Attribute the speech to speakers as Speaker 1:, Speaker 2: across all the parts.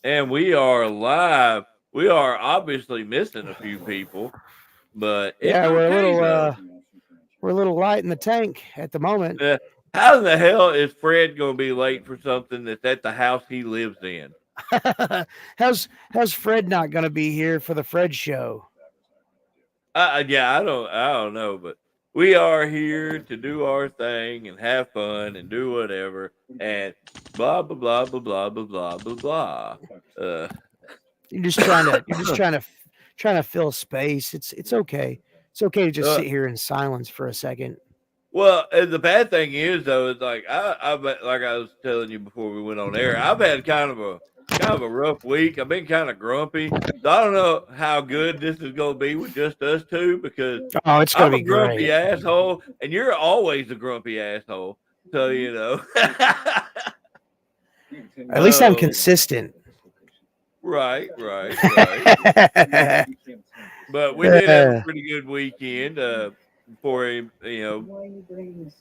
Speaker 1: And we are live. We are obviously missing a few people, but it's
Speaker 2: Yeah,
Speaker 1: okay though.
Speaker 2: we're a little light in the tank at the moment.
Speaker 1: How in the hell is Fred going to be late for something that's at the house he lives in?
Speaker 2: how's Fred not going to be here for the Fred show?
Speaker 1: Yeah, I don't know, but we are here to do our thing and have fun and do whatever and blah blah blah blah blah blah blah blah blah. Uh,
Speaker 2: You're just trying to fill space. It's okay. It's okay to just
Speaker 1: uh,
Speaker 2: sit here in silence for a second.
Speaker 1: well, and the bad thing is though, is like like I was telling you before we went on air, I've had kind of a rough week. I've been kind of grumpy. So I don't know how good this is going to be with just us two because
Speaker 2: Oh, it's going
Speaker 1: I'm
Speaker 2: to
Speaker 1: a
Speaker 2: be
Speaker 1: grumpy
Speaker 2: great.
Speaker 1: asshole, and you're always a grumpy asshole. So you know.
Speaker 2: At least I'm
Speaker 1: Oh,
Speaker 2: consistent.
Speaker 1: right. But we did have a pretty good weekend. Before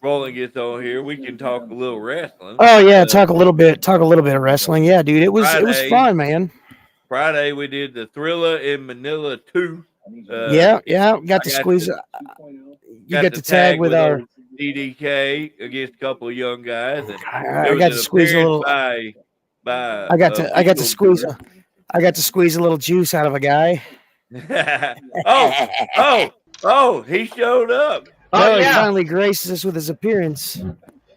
Speaker 1: Roland gets on here, we can talk a little wrestling.
Speaker 2: Oh yeah, talk a little bit of wrestling. Yeah, dude, it was fun, man.
Speaker 1: Friday we did the Thriller in Manila 2.
Speaker 2: Yeah, got to squeeze. You got to tag with our
Speaker 1: DDK against a couple of young guys, and
Speaker 2: I got to squeeze a little. I got to squeeze a little juice out of a guy.
Speaker 1: Oh, he showed up.
Speaker 2: Oh, he finally graces us with his appearance.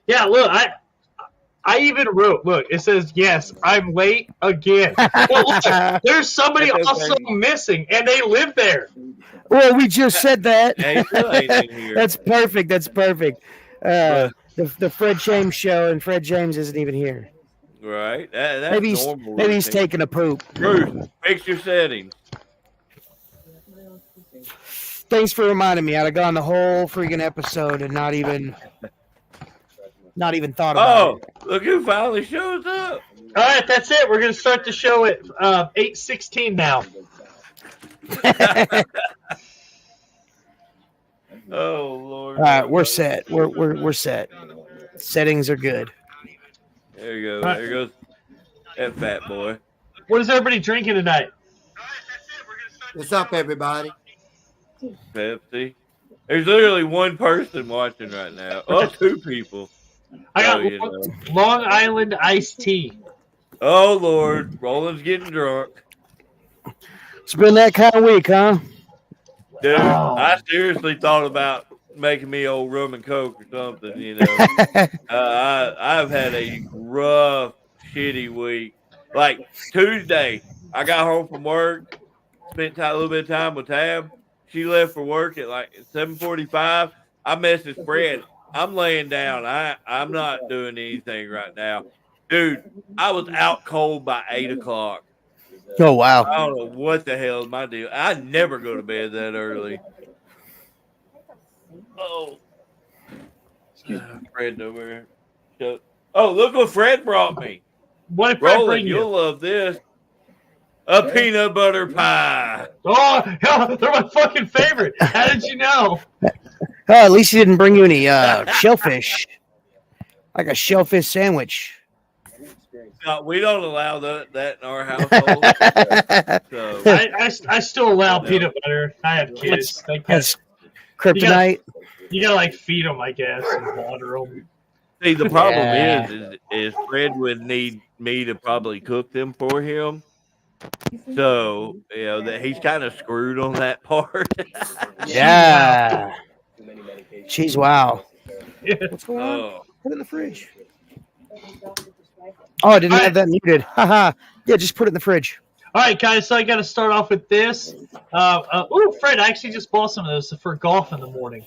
Speaker 3: Yeah, look, I even wrote, look, it says, yes, I'm late again. Well, look, there's somebody also missing, and they live there.
Speaker 2: Well, we just said that.
Speaker 1: Yeah,
Speaker 2: That's perfect. The Fred James show, and Fred James isn't even here.
Speaker 1: Right. That's normal.
Speaker 2: Maybe he's taking a poop.
Speaker 1: Bruce, fix your settings.
Speaker 2: Thanks for reminding me. I'd have gone the whole freaking episode and not even thought about it.
Speaker 1: Oh, look who finally shows up.
Speaker 3: All right, that's it. We're going to start the show at 8:16 now.
Speaker 1: Oh, Lord.
Speaker 2: All right, we're set. We're set. Settings are good.
Speaker 1: There you go. There goes that fat boy.
Speaker 3: What is everybody drinking tonight?
Speaker 4: What's up, everybody?
Speaker 1: Pepsi. There's literally one person watching right now. Oh, two people.
Speaker 3: I got Long Island iced tea.
Speaker 1: Oh, Lord. Roland's getting drunk.
Speaker 2: It's been that kind of week, huh?
Speaker 1: Dude, I seriously thought about making me old rum and coke or something, you know. I've had a rough, shitty week. Like Tuesday, I got home from work, spent a little bit of time with Tab. She left for work at like 7:45. I messaged Fred. I'm laying down. I'm not doing anything right now. Dude, I was out cold by 8 o'clock.
Speaker 2: Oh, wow.
Speaker 1: I don't know what the hell is my deal. I never go to bed that early. Oh. Fred over here. Oh, look what Fred brought me.
Speaker 3: What did Fred
Speaker 1: Roland,
Speaker 3: bring you?
Speaker 1: You'll love this. A peanut butter pie.
Speaker 3: Oh, they're my fucking favorite. How did you know?
Speaker 2: Oh, at least he didn't bring you any shellfish. Like a shellfish sandwich.
Speaker 1: No, we don't allow that in our household. So.
Speaker 3: I still allow peanut butter. I have kids.
Speaker 2: That's kryptonite.
Speaker 3: You gotta like feed them, I guess, and water them.
Speaker 1: See, the problem is Fred would need me to probably cook them for him. So, you know, that he's kind of screwed on that part.
Speaker 2: Yeah. Jeez, wow. What's going on? Put it in the fridge. Oh, I didn't have that muted. Haha. Yeah, just put it in the fridge.
Speaker 3: All right, guys, so I got to start off with this. Fred, I actually just bought some of those for golf in the morning.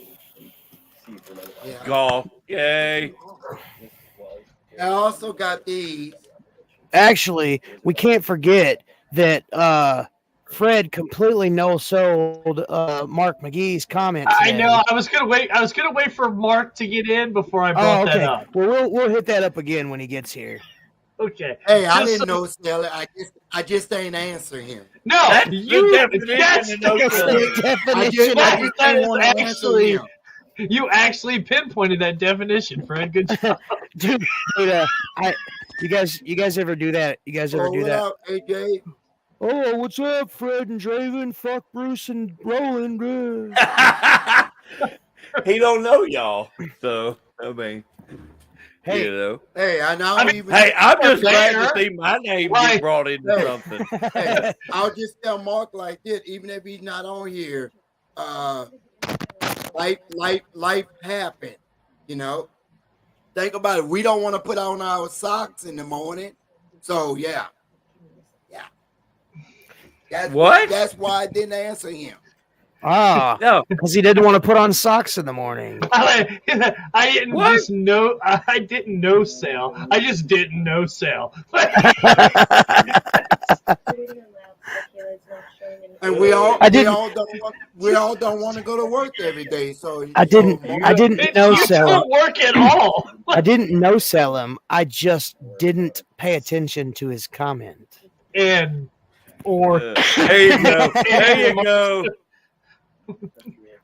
Speaker 4: Yeah.
Speaker 1: Golf. Yay.
Speaker 4: I also got these.
Speaker 2: Actually, we can't forget that Fred completely no-sold Mark McGee's comment today.
Speaker 3: I know. I was gonna wait for Mark to get in before I brought that up.
Speaker 2: Well, we'll hit that up again when he gets here.
Speaker 3: Okay.
Speaker 4: Hey, I didn't know sell it. I just ain't answer him.
Speaker 3: No, that's the definition.
Speaker 4: I just didn't want to answer him.
Speaker 3: You actually pinpointed that definition, Fred. Good job.
Speaker 2: dude, you guys ever do that? You guys ever do
Speaker 4: what
Speaker 2: that?
Speaker 4: up, AJ?
Speaker 2: Oh, what's up, Fred and Draven? Fuck Bruce and Roland.
Speaker 1: He don't know y'all, so I mean,
Speaker 2: Hey,
Speaker 1: you know.
Speaker 4: Hey, I know.
Speaker 1: Hey, I'm just glad to see my name get brought into something.
Speaker 4: Hey, I'll just tell Mark like this, even if he's not on here. Life happened. You know. Think about it. We don't want to put on our socks in the morning, so yeah. That's
Speaker 1: what?
Speaker 4: That's why I didn't answer him.
Speaker 2: Ah,
Speaker 1: no,
Speaker 2: because he didn't want to put on socks in the morning.
Speaker 3: I didn't just know. I didn't know sell. I just didn't know sell.
Speaker 4: And we all don't want to go to work every day. So
Speaker 2: I didn't no sell.
Speaker 3: Don't work at all.
Speaker 2: I didn't no sell him. I just didn't pay attention to his comment.
Speaker 3: There
Speaker 1: you go. There you go.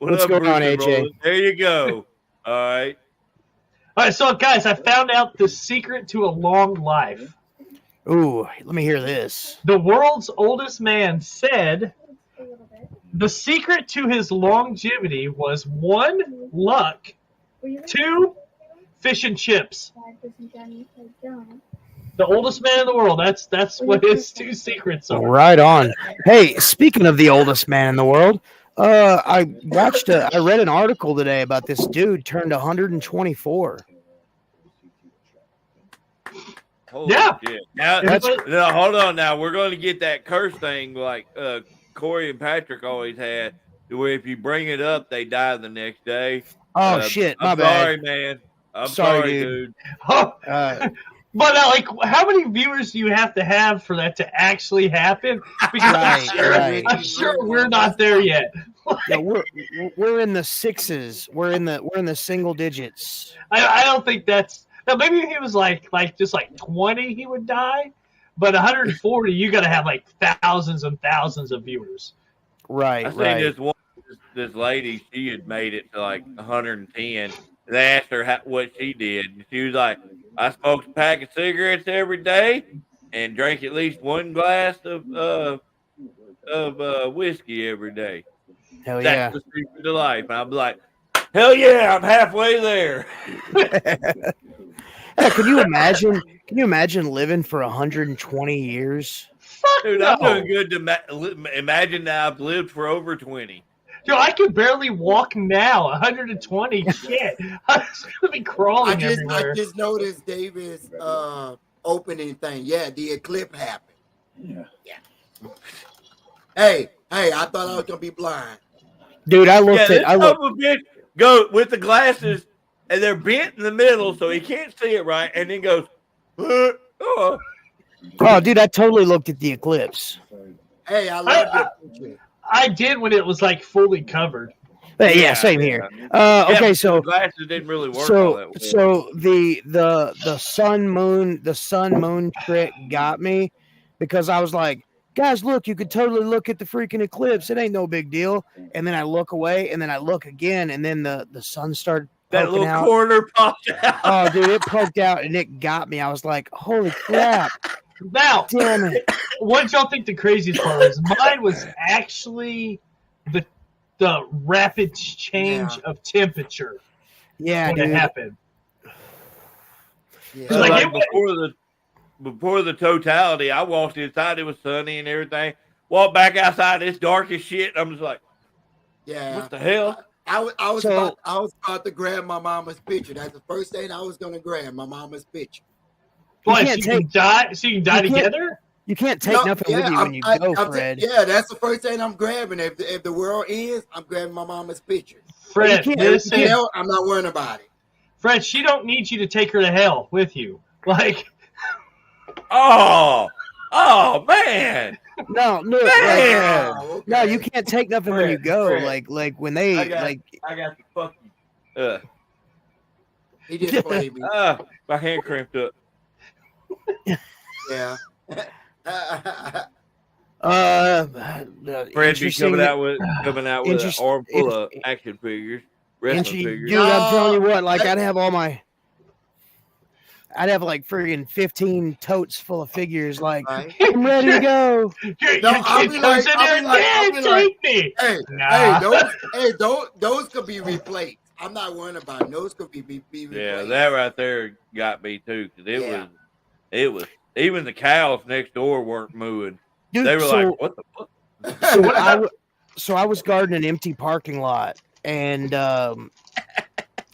Speaker 2: What's going on, AJ?
Speaker 1: There you go. All right.
Speaker 3: All right, so guys, I found out the secret to a long life.
Speaker 2: Ooh, let me hear this.
Speaker 3: The world's oldest man said the secret to his longevity was 1, luck, 2, fish and chips. The oldest man in the world. That's what his 2 secrets are.
Speaker 2: Right on. Hey, speaking of the oldest man in the world, I read an article today about this dude turned 124.
Speaker 1: Holy shit. Now, hold on. Now we're going to get that curse thing like Corey and Patrick always had, where if you bring it up, they die the next day.
Speaker 2: Oh shit!
Speaker 1: I'm sorry, man. I'm sorry, dude.
Speaker 3: But how many viewers do you have to have for that to actually happen? Because I'm sure we're not there yet.
Speaker 2: Yeah, we're in the 6s. We're in the single digits.
Speaker 3: I don't think that's. Now maybe if he was like just 20, he would die. But 140, you got to have thousands and thousands of viewers.
Speaker 2: Right.
Speaker 1: I seen this lady. She had made it to 110. They asked her what she did, and she was like, "I smoked a pack of cigarettes every day and drank at least 1 glass of whiskey every day."
Speaker 2: Hell yeah!
Speaker 1: That's the secret to life. And I'm like, hell yeah, I'm halfway there.
Speaker 2: Hey, can you imagine? Can you imagine living for 120 years?
Speaker 1: Dude, I'm doing good to imagine that I've lived for over 20.
Speaker 3: Dude, I can barely walk now. 120, shit. I'm just gonna be crawling everywhere.
Speaker 4: I just noticed David's opening thing. Yeah, the eclipse happened. Yeah. Hey, I thought I was gonna be blind.
Speaker 2: Dude, I looked at. I looked.
Speaker 1: Bitch go with the glasses, and they're bent in the middle, so he can't see it right, and then goes. Oh,
Speaker 2: dude, I totally looked at the eclipse.
Speaker 4: Hey, I love your picture.
Speaker 3: I did when it was fully covered.
Speaker 2: Yeah, same here. Okay, so
Speaker 1: the glasses didn't really work.
Speaker 2: So the sun moon trick got me because I was like, guys, look, you could totally look at the freaking eclipse. It ain't no big deal. And then I look away, and then I look again, and then the sun started.
Speaker 1: That little
Speaker 2: out.
Speaker 1: corner popped out.
Speaker 2: Oh, dude, it poked out, and it got me. I was like, holy crap.
Speaker 3: Now,
Speaker 2: damn it.
Speaker 3: What y'all think the craziest part was? Mine was actually the rapid change of temperature.
Speaker 2: Yeah,
Speaker 3: when
Speaker 2: dude.
Speaker 3: it happened.
Speaker 1: Yeah. Before the totality, I walked inside. It was sunny and everything. Walked back outside. It's dark as shit. I'm just like,
Speaker 4: yeah,
Speaker 1: what the hell?
Speaker 4: I was about to grab my mama's picture. That's the first thing I was going to grab, my mama's picture.
Speaker 3: What, so you can die together?
Speaker 2: You can't take nothing with you when you go, Fred.
Speaker 4: Yeah, that's the first thing I'm grabbing. If the world ends, I'm grabbing my mama's picture.
Speaker 3: Fred,
Speaker 4: I'm not worrying about it.
Speaker 3: Fred, she don't need you to take her to hell with you.
Speaker 1: Oh man.
Speaker 2: No,
Speaker 1: man.
Speaker 2: Okay. No, you can't take nothing when you go.
Speaker 1: Fred.
Speaker 2: Like when they
Speaker 1: I got to fuck you.
Speaker 4: He just played me.
Speaker 1: My hand cramped up.
Speaker 4: Yeah.
Speaker 1: Fred be coming out with an arm full of action figures. wrestling figures.
Speaker 2: Dude, I'm telling you what, like I'd have like friggin' 15 totes full of figures. Like,
Speaker 4: Right?
Speaker 2: I'm ready to go.
Speaker 3: Your
Speaker 4: I'll
Speaker 3: kid
Speaker 4: be
Speaker 3: comes
Speaker 4: like-
Speaker 3: in
Speaker 4: I'll
Speaker 3: there,
Speaker 4: be like- I'll
Speaker 3: Dad,
Speaker 4: be like,
Speaker 3: take me.
Speaker 4: Hey,
Speaker 3: Nah.
Speaker 4: those could be replaced. I'm not worrying about it. Those could be replaced.
Speaker 1: Yeah, that right there got me too, because
Speaker 4: Yeah.
Speaker 1: it was even the cows next door weren't mooing.
Speaker 2: Dude,
Speaker 1: They were
Speaker 2: so,
Speaker 1: like, "What the fuck?"
Speaker 2: so I was guarding an empty parking lot, and so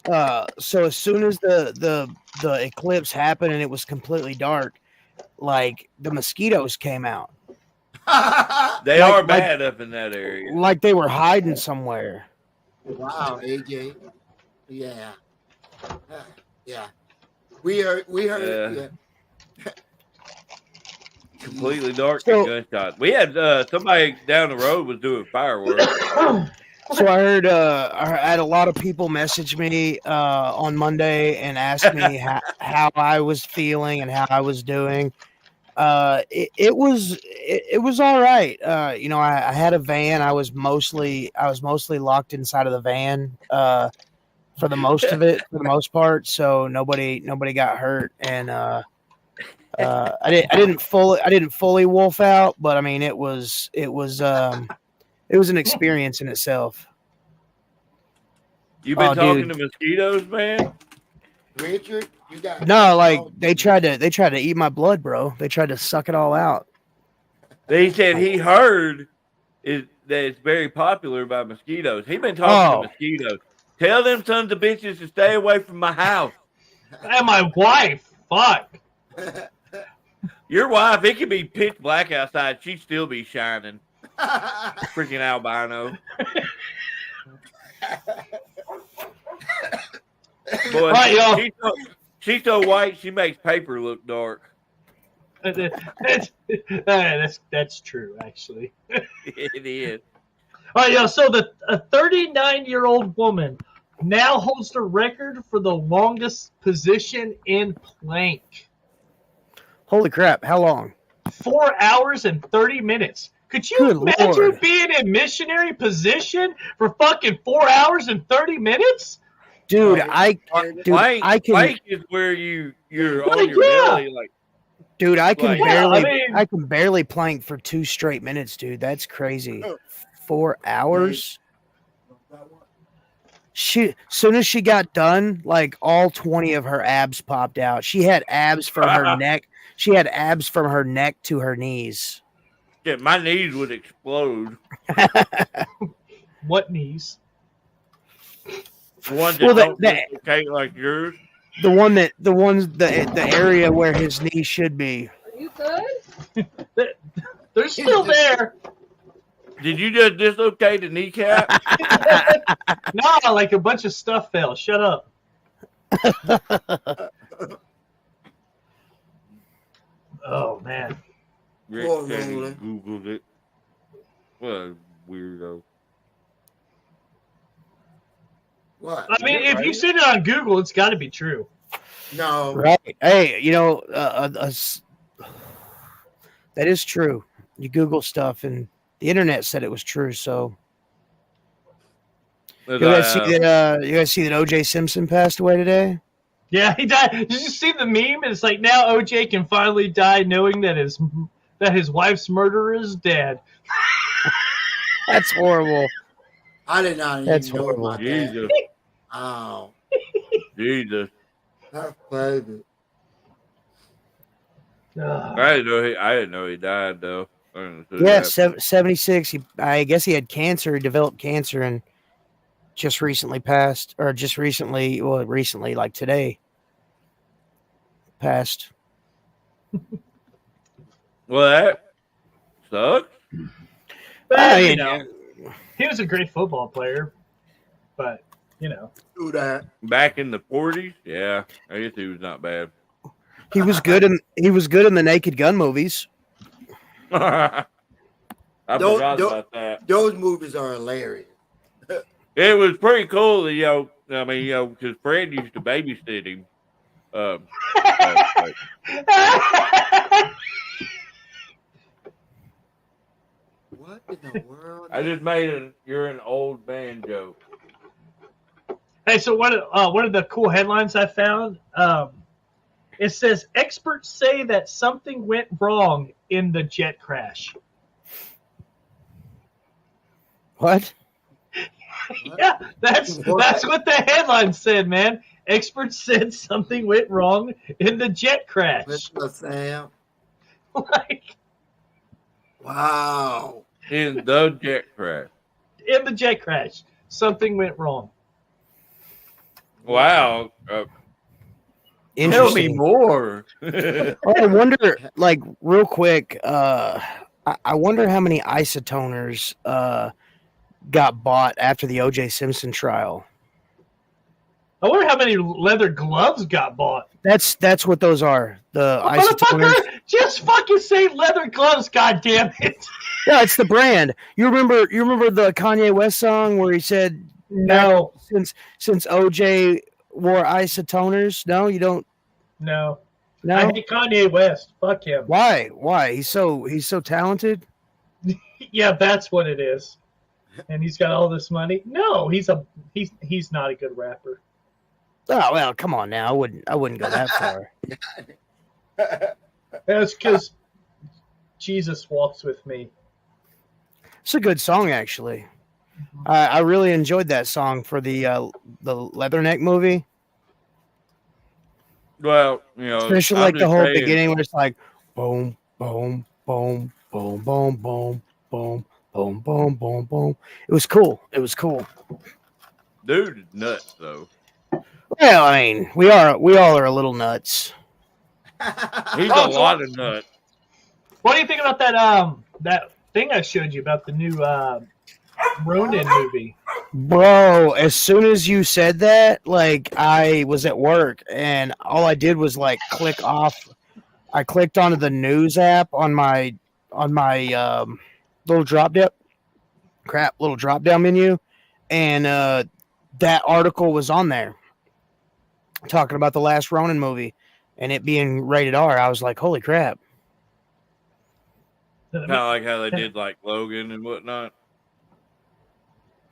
Speaker 2: as soon as the eclipse happened and it was completely dark, like the mosquitoes came out.
Speaker 1: They
Speaker 2: Like-
Speaker 1: are bad up in that area.
Speaker 2: Like they were hiding somewhere.
Speaker 4: Wow, AJ. Yeah. Yeah. We heard
Speaker 1: Yeah. Completely dark
Speaker 2: So-
Speaker 1: and gunshots. We had somebody down the road was doing fireworks.
Speaker 2: So I heard I had a lot of people message me on Monday and ask me how I was feeling and how I was doing. It was all right. You know, I had a van. I was mostly locked inside of the van for the most of it, for the most part. So nobody got hurt, and I didn't fully wolf out, but I mean it was an experience in itself.
Speaker 1: You been
Speaker 2: Oh,
Speaker 1: talking
Speaker 2: dude.
Speaker 1: to mosquitoes, man?
Speaker 4: Richard, you got
Speaker 2: No, like they tried to eat my blood, bro. They tried to suck it all out.
Speaker 1: They said he heard that it's very popular by mosquitoes. He been talking to mosquitoes. Tell them sons of bitches to stay away from my house.
Speaker 3: And my wife. Fuck.
Speaker 1: Your wife, it could be pitch black outside. She'd still be shining. Freaking albino. Boy,
Speaker 3: Right, y'all.
Speaker 1: she's so white, she makes paper look dark.
Speaker 3: That's true, actually.
Speaker 1: It is.
Speaker 3: All right, yo. So a 39-year-old woman now holds the record for the longest position in plank.
Speaker 2: Holy crap! How long?
Speaker 3: 4 hours and 30 minutes. Could you
Speaker 2: Good
Speaker 3: imagine
Speaker 2: Lord.
Speaker 3: being in missionary position for fucking 4 hours and 30 minutes?
Speaker 2: Dude,
Speaker 1: Plank is where you're on your belly, like.
Speaker 2: Dude, I can
Speaker 1: Like-
Speaker 2: barely,
Speaker 3: Yeah, I mean-
Speaker 2: I can barely plank for 2 straight minutes, dude. That's crazy. 4 hours. She, soon as she got done, like all 20 of her abs popped out. She had abs from her neck. She had abs from her neck to her knees.
Speaker 1: Yeah, my knees would explode.
Speaker 3: What knees?
Speaker 1: The ones that
Speaker 2: Well,
Speaker 1: don't dislocate like yours.
Speaker 2: The area where his knee should be.
Speaker 5: Are you good?
Speaker 3: They're still there.
Speaker 1: Did you just dislocate the kneecap?
Speaker 3: Nah, like a bunch of stuff fell. Shut up. Oh, man.
Speaker 1: Rick
Speaker 4: Poor
Speaker 1: said he
Speaker 4: Roland.
Speaker 1: Googled it. What a weirdo.
Speaker 4: What?
Speaker 3: I mean, if you seen it on Google, it's got to be true.
Speaker 4: No.
Speaker 2: Right. Hey, you know, that is true. You Google stuff and the internet said it was true. So you guys see that O.J. Simpson passed away today?
Speaker 3: Yeah, he died. Did you see the meme? It's like now OJ can finally die knowing that his wife's murderer is dead.
Speaker 2: That's horrible.
Speaker 4: I did not
Speaker 2: That's
Speaker 4: even know
Speaker 2: horrible.
Speaker 4: about that.
Speaker 1: Jesus.
Speaker 4: Oh,
Speaker 1: Jesus.
Speaker 4: that's crazy.
Speaker 1: I didn't know he died though. I didn't know
Speaker 2: Yeah,
Speaker 1: that.
Speaker 2: 76. I guess he had cancer. He developed cancer and just recently passed, or just recently, like today, passed.
Speaker 1: Well, that sucks.
Speaker 3: But,
Speaker 2: you
Speaker 3: you know, he was a great football player, but you know,
Speaker 4: Do that.
Speaker 1: Back in the 40s, yeah, I guess he was not bad.
Speaker 2: He was good in the Naked Gun movies.
Speaker 1: I forgot
Speaker 4: Don't-
Speaker 1: about that.
Speaker 4: Those movies are hilarious.
Speaker 1: It was pretty cool, because Fred used to babysit him.
Speaker 4: What in the world?
Speaker 1: I just made you're an old man joke.
Speaker 3: Hey, so one of the cool headlines I found, it says experts say that something went wrong in the jet crash.
Speaker 2: What?
Speaker 3: Yeah, that's what the headline said, man. Experts said something went wrong in the jet crash.
Speaker 4: Mr. Sam.
Speaker 3: Like,
Speaker 4: Wow.
Speaker 1: In the jet crash.
Speaker 3: in the jet crash, something went wrong.
Speaker 1: Wow. Tell me
Speaker 2: Interesting.
Speaker 1: more.
Speaker 2: Oh, I wonder, like, real quick, I wonder how many isotoners got bought after the O.J. Simpson trial.
Speaker 3: I wonder how many leather gloves got bought.
Speaker 2: That's what those are. The isotoners.
Speaker 3: Motherfucker, just fucking say leather gloves, goddamn it.
Speaker 2: Yeah, it's the brand. You remember the Kanye West song where he said,
Speaker 3: No,
Speaker 2: since OJ wore isotoners? No, you don't.
Speaker 3: no.
Speaker 2: No.
Speaker 3: I hate Kanye West. Fuck him.
Speaker 2: Why? He's so talented.
Speaker 3: Yeah, that's what it is. And he's got all this money. No, he's not a good rapper.
Speaker 2: Oh well, come on now. I wouldn't go that far.
Speaker 3: That's because Jesus walks with me.
Speaker 2: It's a good song, actually. I really enjoyed that song for the Leatherneck movie.
Speaker 1: Well, you know,
Speaker 2: Especially
Speaker 1: I'm
Speaker 2: like the
Speaker 1: just
Speaker 2: whole
Speaker 1: saying,
Speaker 2: beginning where it's like boom, boom, boom, boom, boom, boom, boom, boom, boom, boom, boom. It was cool.
Speaker 1: dude is nuts though.
Speaker 2: Well, I mean, we all are a little nuts.
Speaker 1: He's a lot of nuts.
Speaker 3: What do you think about that thing I showed you about the new Ronin movie?
Speaker 2: Bro, as soon as you said that, like, I was at work and all I did was like click off. I clicked onto the news app on my little drop down menu, and that article was on there talking about the last Ronin movie and it being rated R. I was like, holy crap.
Speaker 1: Kind of like how they did like Logan and whatnot.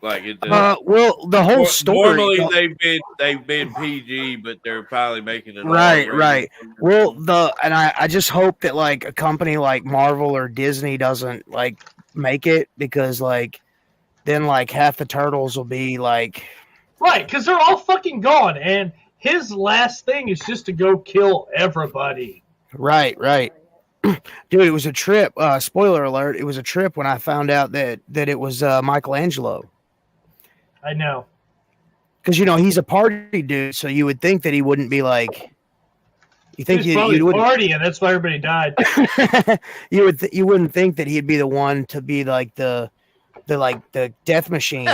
Speaker 1: Like it.
Speaker 2: Well, the whole story.
Speaker 1: Normally they've been PG, but they're finally making it
Speaker 2: Right. Well, I just hope that like a company like Marvel or Disney doesn't like make it, because like then like half the turtles will be like
Speaker 3: Right, because they're all fucking gone, and his last thing is just to go kill everybody.
Speaker 2: right. Dude, it was a trip. Spoiler alert! It was a trip when I found out that it was Michelangelo.
Speaker 3: I know.
Speaker 2: Because he's a party dude, so you would think that he wouldn't be like. You think
Speaker 3: He was probably
Speaker 2: you wouldn't
Speaker 3: partying. That's why everybody died.
Speaker 2: you wouldn't think that he'd be the one to be like the death machine.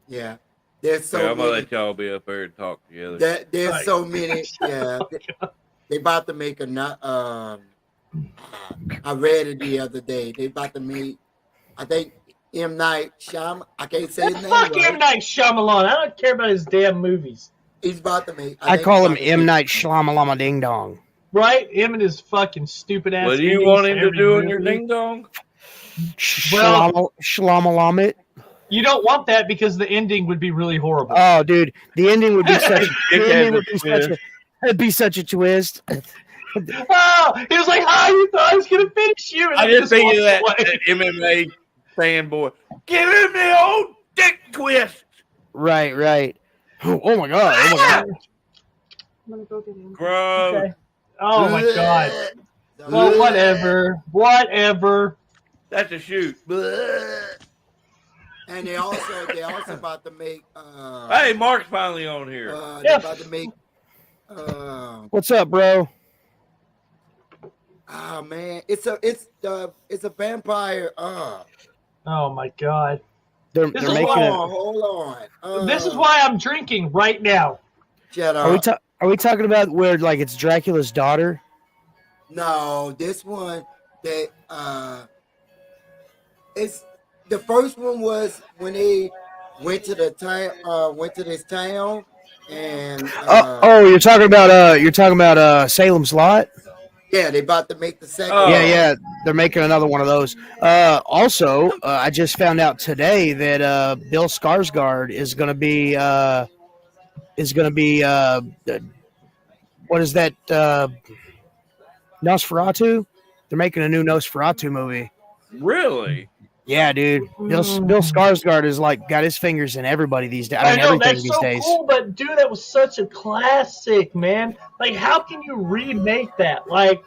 Speaker 4: Yeah. There's so
Speaker 1: I'm gonna
Speaker 4: many.
Speaker 1: let y'all be up there and talk together.
Speaker 4: There's so many. Yeah. They about to make I read it the other day. They about to make, I think, M. Night Shyamalan. I can't say his name.
Speaker 3: Fuck
Speaker 4: right.
Speaker 3: M. Night Shyamalan. I don't care about his damn movies.
Speaker 4: He's about to make.
Speaker 2: I call him M. Night Shyamalan Ding Dong.
Speaker 3: Right? Him and his fucking stupid ass.
Speaker 1: What do you want him to do in your ding dong?
Speaker 2: Shlamalamit.
Speaker 3: You don't want that because the ending would be really horrible.
Speaker 2: Oh, dude, the ending would be it'd be such a twist.
Speaker 3: Oh, he was like, "Oh, you thought I was gonna finish you?" And
Speaker 1: I
Speaker 3: then
Speaker 1: just think of that
Speaker 3: away.
Speaker 1: MMA fanboy. Give him the old dick twist.
Speaker 2: Right. Oh my god.
Speaker 5: Let me go get him.
Speaker 1: Gross.
Speaker 3: Okay. Oh my god. Well, whatever.
Speaker 1: That's a shoot.
Speaker 4: And they also about to make.
Speaker 1: Hey, Mark's finally on here.
Speaker 4: They're about to make.
Speaker 2: What's up, bro?
Speaker 4: Oh man, it's a vampire.
Speaker 3: Oh my god.
Speaker 2: They're
Speaker 3: This is
Speaker 2: making
Speaker 3: why-
Speaker 2: it.
Speaker 4: Hold on.
Speaker 3: This is why I'm drinking right now.
Speaker 4: Shut
Speaker 2: Are
Speaker 4: up.
Speaker 2: we talking about where like it's Dracula's daughter?
Speaker 4: No, this one that it's the first one was when they went to the town, went to this town, and
Speaker 2: You're talking about Salem's Lot.
Speaker 4: Yeah, they about to make the second.
Speaker 1: Oh.
Speaker 2: Yeah, they're making another one of those. Also, I just found out today that Bill Skarsgård is going to be what is that? Nosferatu. They're making a new Nosferatu movie.
Speaker 1: Really?
Speaker 2: Yeah, dude. Bill Skarsgård is like got his fingers in everybody these days. I mean,
Speaker 3: know
Speaker 2: everything
Speaker 3: that's
Speaker 2: these
Speaker 3: so
Speaker 2: days.
Speaker 3: cool, but dude, that was such a classic, man. Like, how can you remake that? Like,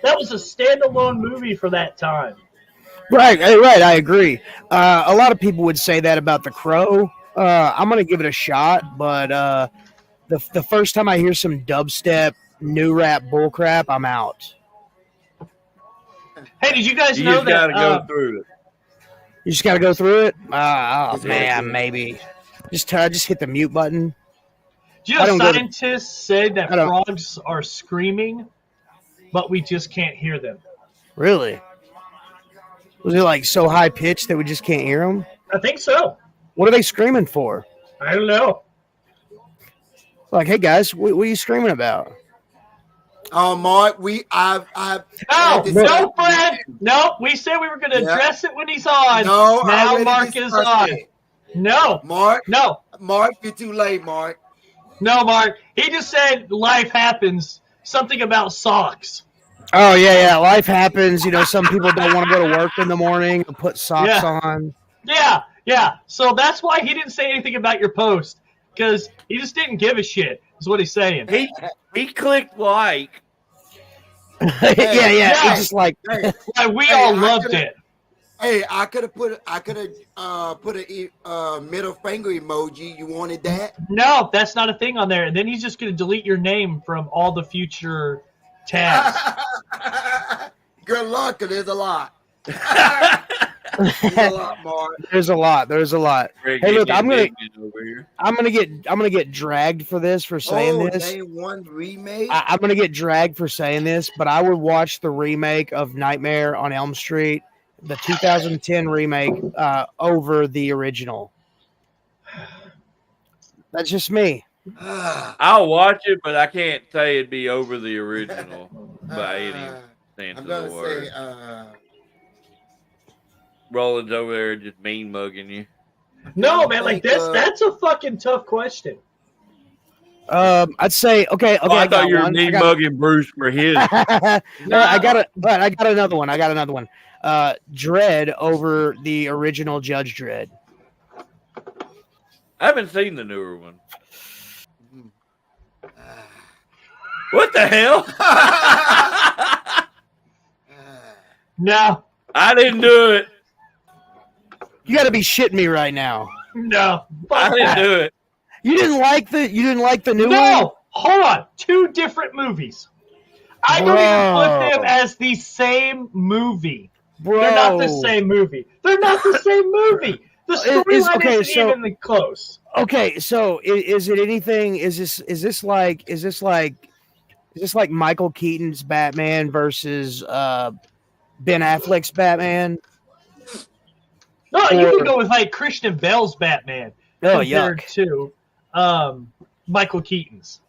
Speaker 3: that was a standalone movie for that time.
Speaker 2: Right. I agree. A lot of people would say that about The Crow. I'm gonna give it a shot, but the first time I hear some dubstep new rap bullcrap, I'm out.
Speaker 3: Hey, did you guys
Speaker 1: You
Speaker 3: know
Speaker 1: just
Speaker 3: that?
Speaker 1: gotta go through it.
Speaker 2: You just got to go through it. Oh
Speaker 4: It's
Speaker 2: man,
Speaker 4: good.
Speaker 2: maybe just hit the mute button.
Speaker 3: Do you
Speaker 2: I
Speaker 3: know
Speaker 2: don't go to-
Speaker 3: scientists say that
Speaker 2: I don't-
Speaker 3: frogs are screaming, but we just can't hear them?
Speaker 2: Really? Was it like so high pitched that we just can't hear them?
Speaker 3: I think so.
Speaker 2: What are they screaming for?
Speaker 3: I don't know.
Speaker 2: Like, hey guys, what are you screaming about?
Speaker 4: Mark, I've
Speaker 3: Oh,
Speaker 4: this-
Speaker 3: no, Fred. No, we said we were going to
Speaker 4: Yeah.
Speaker 3: address it when he's on.
Speaker 4: No, I
Speaker 3: now
Speaker 4: already
Speaker 3: Mark is
Speaker 4: discussed
Speaker 3: on.
Speaker 4: it.
Speaker 3: No,
Speaker 4: Mark,
Speaker 3: no,
Speaker 4: you're too late, Mark.
Speaker 3: no, Mark. He just said life happens. Something about socks.
Speaker 2: Oh yeah, life happens. You know, some people don't want to go to work in the morning and put socks
Speaker 3: Yeah.
Speaker 2: on.
Speaker 3: Yeah. So that's why he didn't say anything about your post, because he just didn't give a shit. Is what he's saying.
Speaker 1: He clicked like.
Speaker 2: yeah. It's just like
Speaker 4: Hey,
Speaker 3: Like, we
Speaker 4: Hey,
Speaker 3: all
Speaker 4: I
Speaker 3: loved
Speaker 4: could've-
Speaker 3: it.
Speaker 4: hey, I could have put a middle finger emoji. You wanted that?
Speaker 3: No, that's not a thing on there. And then he's just going to delete your name from all the future tags.
Speaker 4: Good luck, 'cause there's a lot. There's a lot, Mark.
Speaker 2: there's a lot.
Speaker 1: Greg,
Speaker 2: Hey, look,
Speaker 1: get
Speaker 2: I'm
Speaker 1: me
Speaker 2: gonna
Speaker 1: indignant over here.
Speaker 2: I'm gonna get dragged for this for saying this.
Speaker 4: Name one remake.
Speaker 2: I'm gonna get dragged for saying this, but I would watch the remake of Nightmare on Elm Street, the 2010 remake, over the original. That's just me.
Speaker 1: I'll watch it, but I can't say it'd be over the original by any sense
Speaker 4: I'm
Speaker 1: of
Speaker 4: gonna
Speaker 1: the word.
Speaker 4: say.
Speaker 1: Roland's over there just mean mugging you.
Speaker 3: No, man, like
Speaker 4: think,
Speaker 3: that's a fucking tough question.
Speaker 2: I'd say okay.
Speaker 1: Oh, I
Speaker 2: got
Speaker 1: thought you were
Speaker 2: one.
Speaker 1: mean mugging Bruce for his.
Speaker 2: I got another one. Dredd over the original Judge Dredd.
Speaker 1: I haven't seen the newer one. What the hell?
Speaker 3: No,
Speaker 1: I didn't do it.
Speaker 2: You got to be shitting me right now.
Speaker 3: no,
Speaker 1: I
Speaker 3: fuck
Speaker 1: didn't
Speaker 3: that.
Speaker 1: do it.
Speaker 2: You didn't like the new one?
Speaker 3: No, hold on. Two different movies. I don't even put them as the same movie.
Speaker 2: Bro.
Speaker 3: They're not the same movie. They're not the same movie. The storyline
Speaker 2: okay,
Speaker 3: isn't
Speaker 2: so-
Speaker 3: even close.
Speaker 2: Okay, so is it anything? Is this like Michael Keaton's Batman versus Ben Affleck's Batman?
Speaker 3: No, you
Speaker 2: Or-
Speaker 3: can go with like Christian Bale's Batman
Speaker 2: Oh,
Speaker 3: compared
Speaker 2: yuck.
Speaker 3: to Michael Keaton's.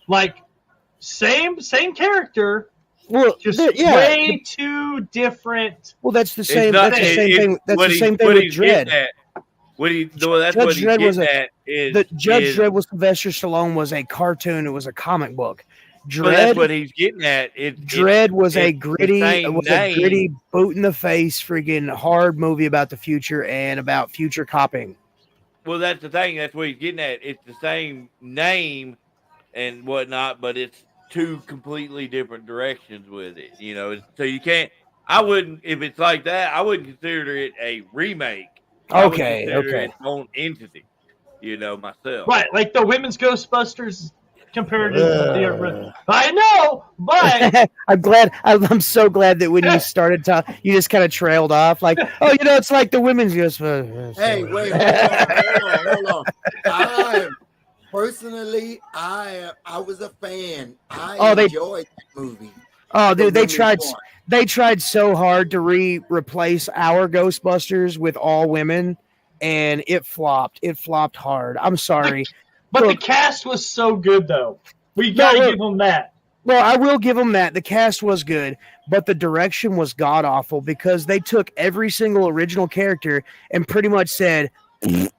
Speaker 3: Like same character,
Speaker 2: Well,
Speaker 3: just
Speaker 2: yeah.
Speaker 3: way too different.
Speaker 2: Well, that's the
Speaker 1: It's
Speaker 2: same.
Speaker 1: not-
Speaker 2: That's the same
Speaker 1: it-
Speaker 2: thing. That's
Speaker 1: what
Speaker 2: the
Speaker 1: he-
Speaker 2: same thing
Speaker 1: what
Speaker 2: with
Speaker 1: he's getting
Speaker 2: Dredd.
Speaker 1: at- What he? No, that's
Speaker 2: Judge
Speaker 1: what he's
Speaker 2: Dredd was
Speaker 1: getting
Speaker 2: a-
Speaker 1: at. Is
Speaker 2: The Judge
Speaker 1: is-
Speaker 2: Dredd with Sylvester Stallone was a cartoon. It was a comic book.
Speaker 1: But that's
Speaker 2: Dredd,
Speaker 1: what he's getting at.
Speaker 2: Dredd was a
Speaker 1: it's the
Speaker 2: gritty,
Speaker 1: same name.
Speaker 2: boot in the face, freaking hard movie about the future and about future copping.
Speaker 1: Well, that's the thing. That's what he's getting at. It's the same name and whatnot, but it's two completely different directions with it. You know, so you can't. I wouldn't, if it's like that, I wouldn't consider it a remake. I would
Speaker 2: Okay,
Speaker 1: consider
Speaker 2: okay.
Speaker 1: it its own entity. You know, myself.
Speaker 3: Right, like the women's Ghostbusters compared to the. I know, but
Speaker 2: I'm so glad that when you started talking, you just kind of trailed off. Like, oh, you know, it's like the women's.
Speaker 4: Hey, wait, hold on. Personally, I was a fan. I enjoyed that movie.
Speaker 2: Oh, dude, they
Speaker 4: Women's
Speaker 2: tried.
Speaker 4: one.
Speaker 2: They tried so hard to replace our Ghostbusters with all women, and it flopped. It flopped hard. I'm sorry.
Speaker 3: the
Speaker 2: Look.
Speaker 3: cast was so good though. We
Speaker 2: No,
Speaker 3: gotta
Speaker 2: look.
Speaker 3: give them that.
Speaker 2: Well, I will give them that. The cast was good, but the direction was god awful because they took every single original character and pretty much said,
Speaker 4: Mm.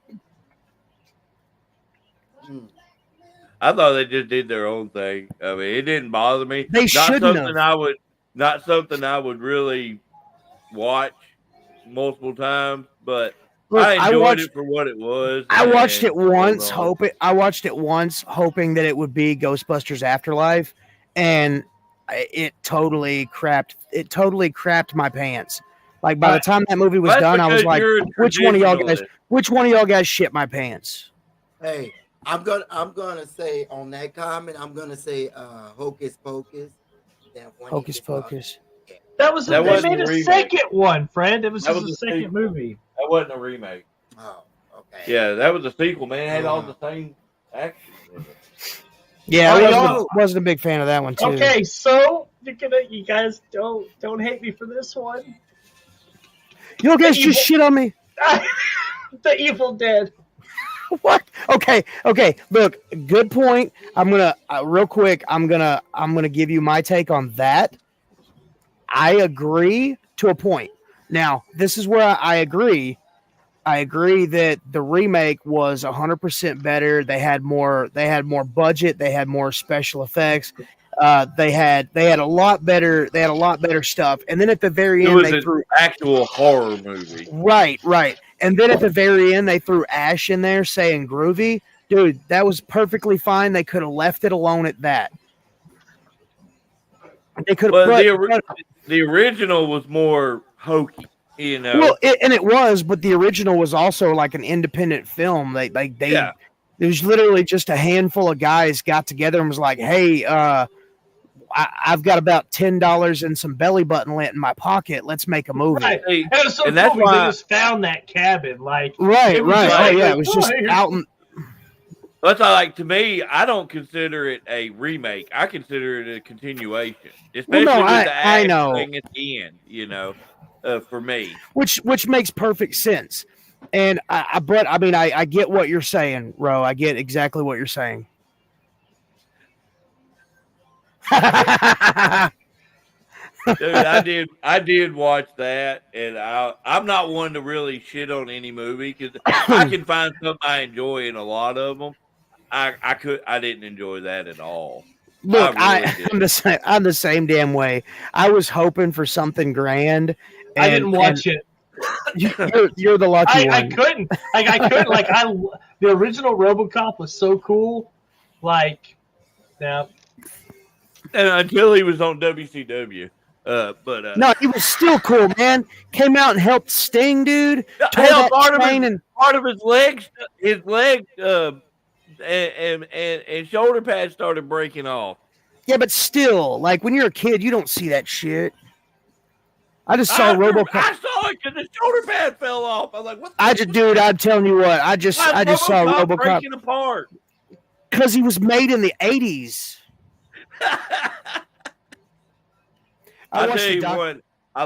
Speaker 1: I thought they just did their own thing. I mean, it didn't bother me.
Speaker 2: They shouldn't have.
Speaker 1: Not something I would really watch multiple times, but
Speaker 2: Look,
Speaker 1: I enjoyed it for what it was.
Speaker 2: I watched it once,
Speaker 1: hold on.
Speaker 2: hoping that it would be Ghostbusters Afterlife, and it totally crapped my pants. Like by the time that movie was
Speaker 1: That's
Speaker 2: done, I was
Speaker 1: because
Speaker 2: like,
Speaker 1: you're a
Speaker 2: which one of y'all guys?
Speaker 1: traditionalist.
Speaker 2: Which one of y'all guys shit my pants?
Speaker 4: Hey, I'm gonna say on that comment, I'm gonna say Hocus Pocus.
Speaker 2: Hocus Pocus.
Speaker 3: That
Speaker 1: That
Speaker 3: they
Speaker 1: wasn't
Speaker 3: made
Speaker 1: a
Speaker 3: a
Speaker 1: remake.
Speaker 3: second one, friend. It was
Speaker 1: That
Speaker 3: just
Speaker 1: was
Speaker 3: a
Speaker 1: a
Speaker 3: second
Speaker 1: sequel.
Speaker 3: movie.
Speaker 1: That wasn't a remake.
Speaker 4: Oh, okay.
Speaker 1: Yeah, that was a sequel, man. It had all the same actors in it.
Speaker 2: Yeah,
Speaker 3: Oh,
Speaker 2: I wasn't a big fan of that one too.
Speaker 3: Okay, so you guys don't hate me for this one.
Speaker 2: You guys just shit on me.
Speaker 3: The Evil Dead.
Speaker 2: What? Okay. Look, good point. I'm gonna real quick. I'm gonna give you my take on that. I agree to a point. Now, this is where I agree. I agree that the remake was 100% better. They had more budget. They had more special effects. They had a lot better. They had a lot better stuff. And then at the very
Speaker 1: It
Speaker 2: end,
Speaker 1: was
Speaker 2: they
Speaker 1: an
Speaker 2: threw
Speaker 1: actual horror movie.
Speaker 2: right. And then at the very end, they threw Ash in there saying groovy. Dude, that was perfectly fine. They could have left it alone at that. They could have.
Speaker 1: Well, the original was more hokey, you know.
Speaker 2: Well, it was, but the original was also like an independent film.
Speaker 1: Yeah.
Speaker 2: There's literally just a handful of guys got together and was like, "Hey, I've got about $10 and some belly button lint in my pocket. Let's make a movie."
Speaker 3: Right.
Speaker 1: Hey,
Speaker 3: And it was so
Speaker 1: and
Speaker 3: cool
Speaker 1: that's
Speaker 3: because
Speaker 1: why-
Speaker 3: they just found that cabin. Like
Speaker 2: Right.
Speaker 3: it was
Speaker 2: Oh
Speaker 3: like-
Speaker 2: yeah, it was just out.
Speaker 1: That's like, to me, I don't consider it a remake. I consider it a continuation, especially
Speaker 2: no,
Speaker 1: with
Speaker 2: I
Speaker 1: the Ash
Speaker 2: know.
Speaker 1: thing at the end. You know, for me.
Speaker 2: Which makes perfect sense. And I get what you're saying, Ro. I get exactly what you're saying.
Speaker 1: Dude, I did watch that, and I'm not one to really shit on any movie because I can find something I enjoy in a lot of them. I didn't enjoy that at all.
Speaker 2: Look,
Speaker 1: I really did.
Speaker 2: I'm the same damn way. I was hoping for something grand.
Speaker 3: I didn't watch it.
Speaker 2: You're the lucky
Speaker 3: I
Speaker 2: one.
Speaker 3: couldn't. I couldn't. The original RoboCop was so cool. Like, yeah.
Speaker 1: And until he was on WCW.
Speaker 2: No, he was still cool, man. Came out and helped Sting, dude.
Speaker 1: Hell, part of his legs, and shoulder pads started breaking off.
Speaker 2: Yeah, but still, like when you're a kid, you don't see that shit. I just saw RoboCop.
Speaker 1: I saw it because the shoulder pad fell off. I was like, "What?"
Speaker 2: Dude, I'm telling you what. I just saw RoboCop
Speaker 1: breaking apart
Speaker 2: because he was made in the '80s.
Speaker 1: I tell you what, I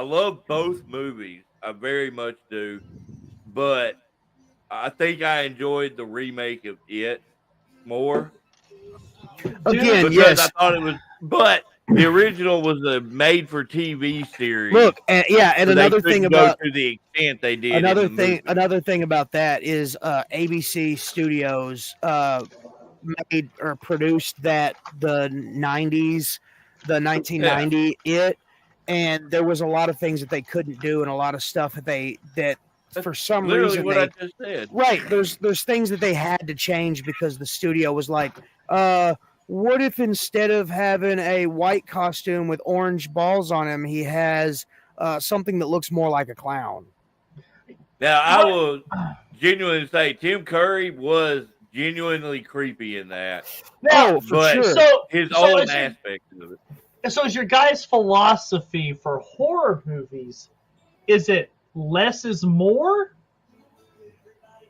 Speaker 1: love both movies. I very much do, but I think I enjoyed the remake of it more.
Speaker 2: Again,
Speaker 1: because
Speaker 2: yes.
Speaker 1: I thought it was, but the original was a made-for-TV series.
Speaker 2: Look, and
Speaker 1: so
Speaker 2: another thing about
Speaker 1: to the extent they did.
Speaker 2: Another thing about that is ABC Studios made or produced the 90s, the 1990 It, and there was a lot of things that they couldn't do and a lot of stuff that for some
Speaker 1: literally
Speaker 2: reason
Speaker 1: what I just said.
Speaker 2: Right, there's things that they had to change because the studio was like, what if instead of having a white costume with orange balls on him, he has something that looks more like a clown?
Speaker 1: Now, I will genuinely say Tim Curry was genuinely creepy in that.
Speaker 3: Now,
Speaker 2: for sure.
Speaker 3: So
Speaker 1: His
Speaker 3: so
Speaker 1: own
Speaker 3: is your-
Speaker 1: aspect of it.
Speaker 3: So is your guys' philosophy for horror movies, is it less is more?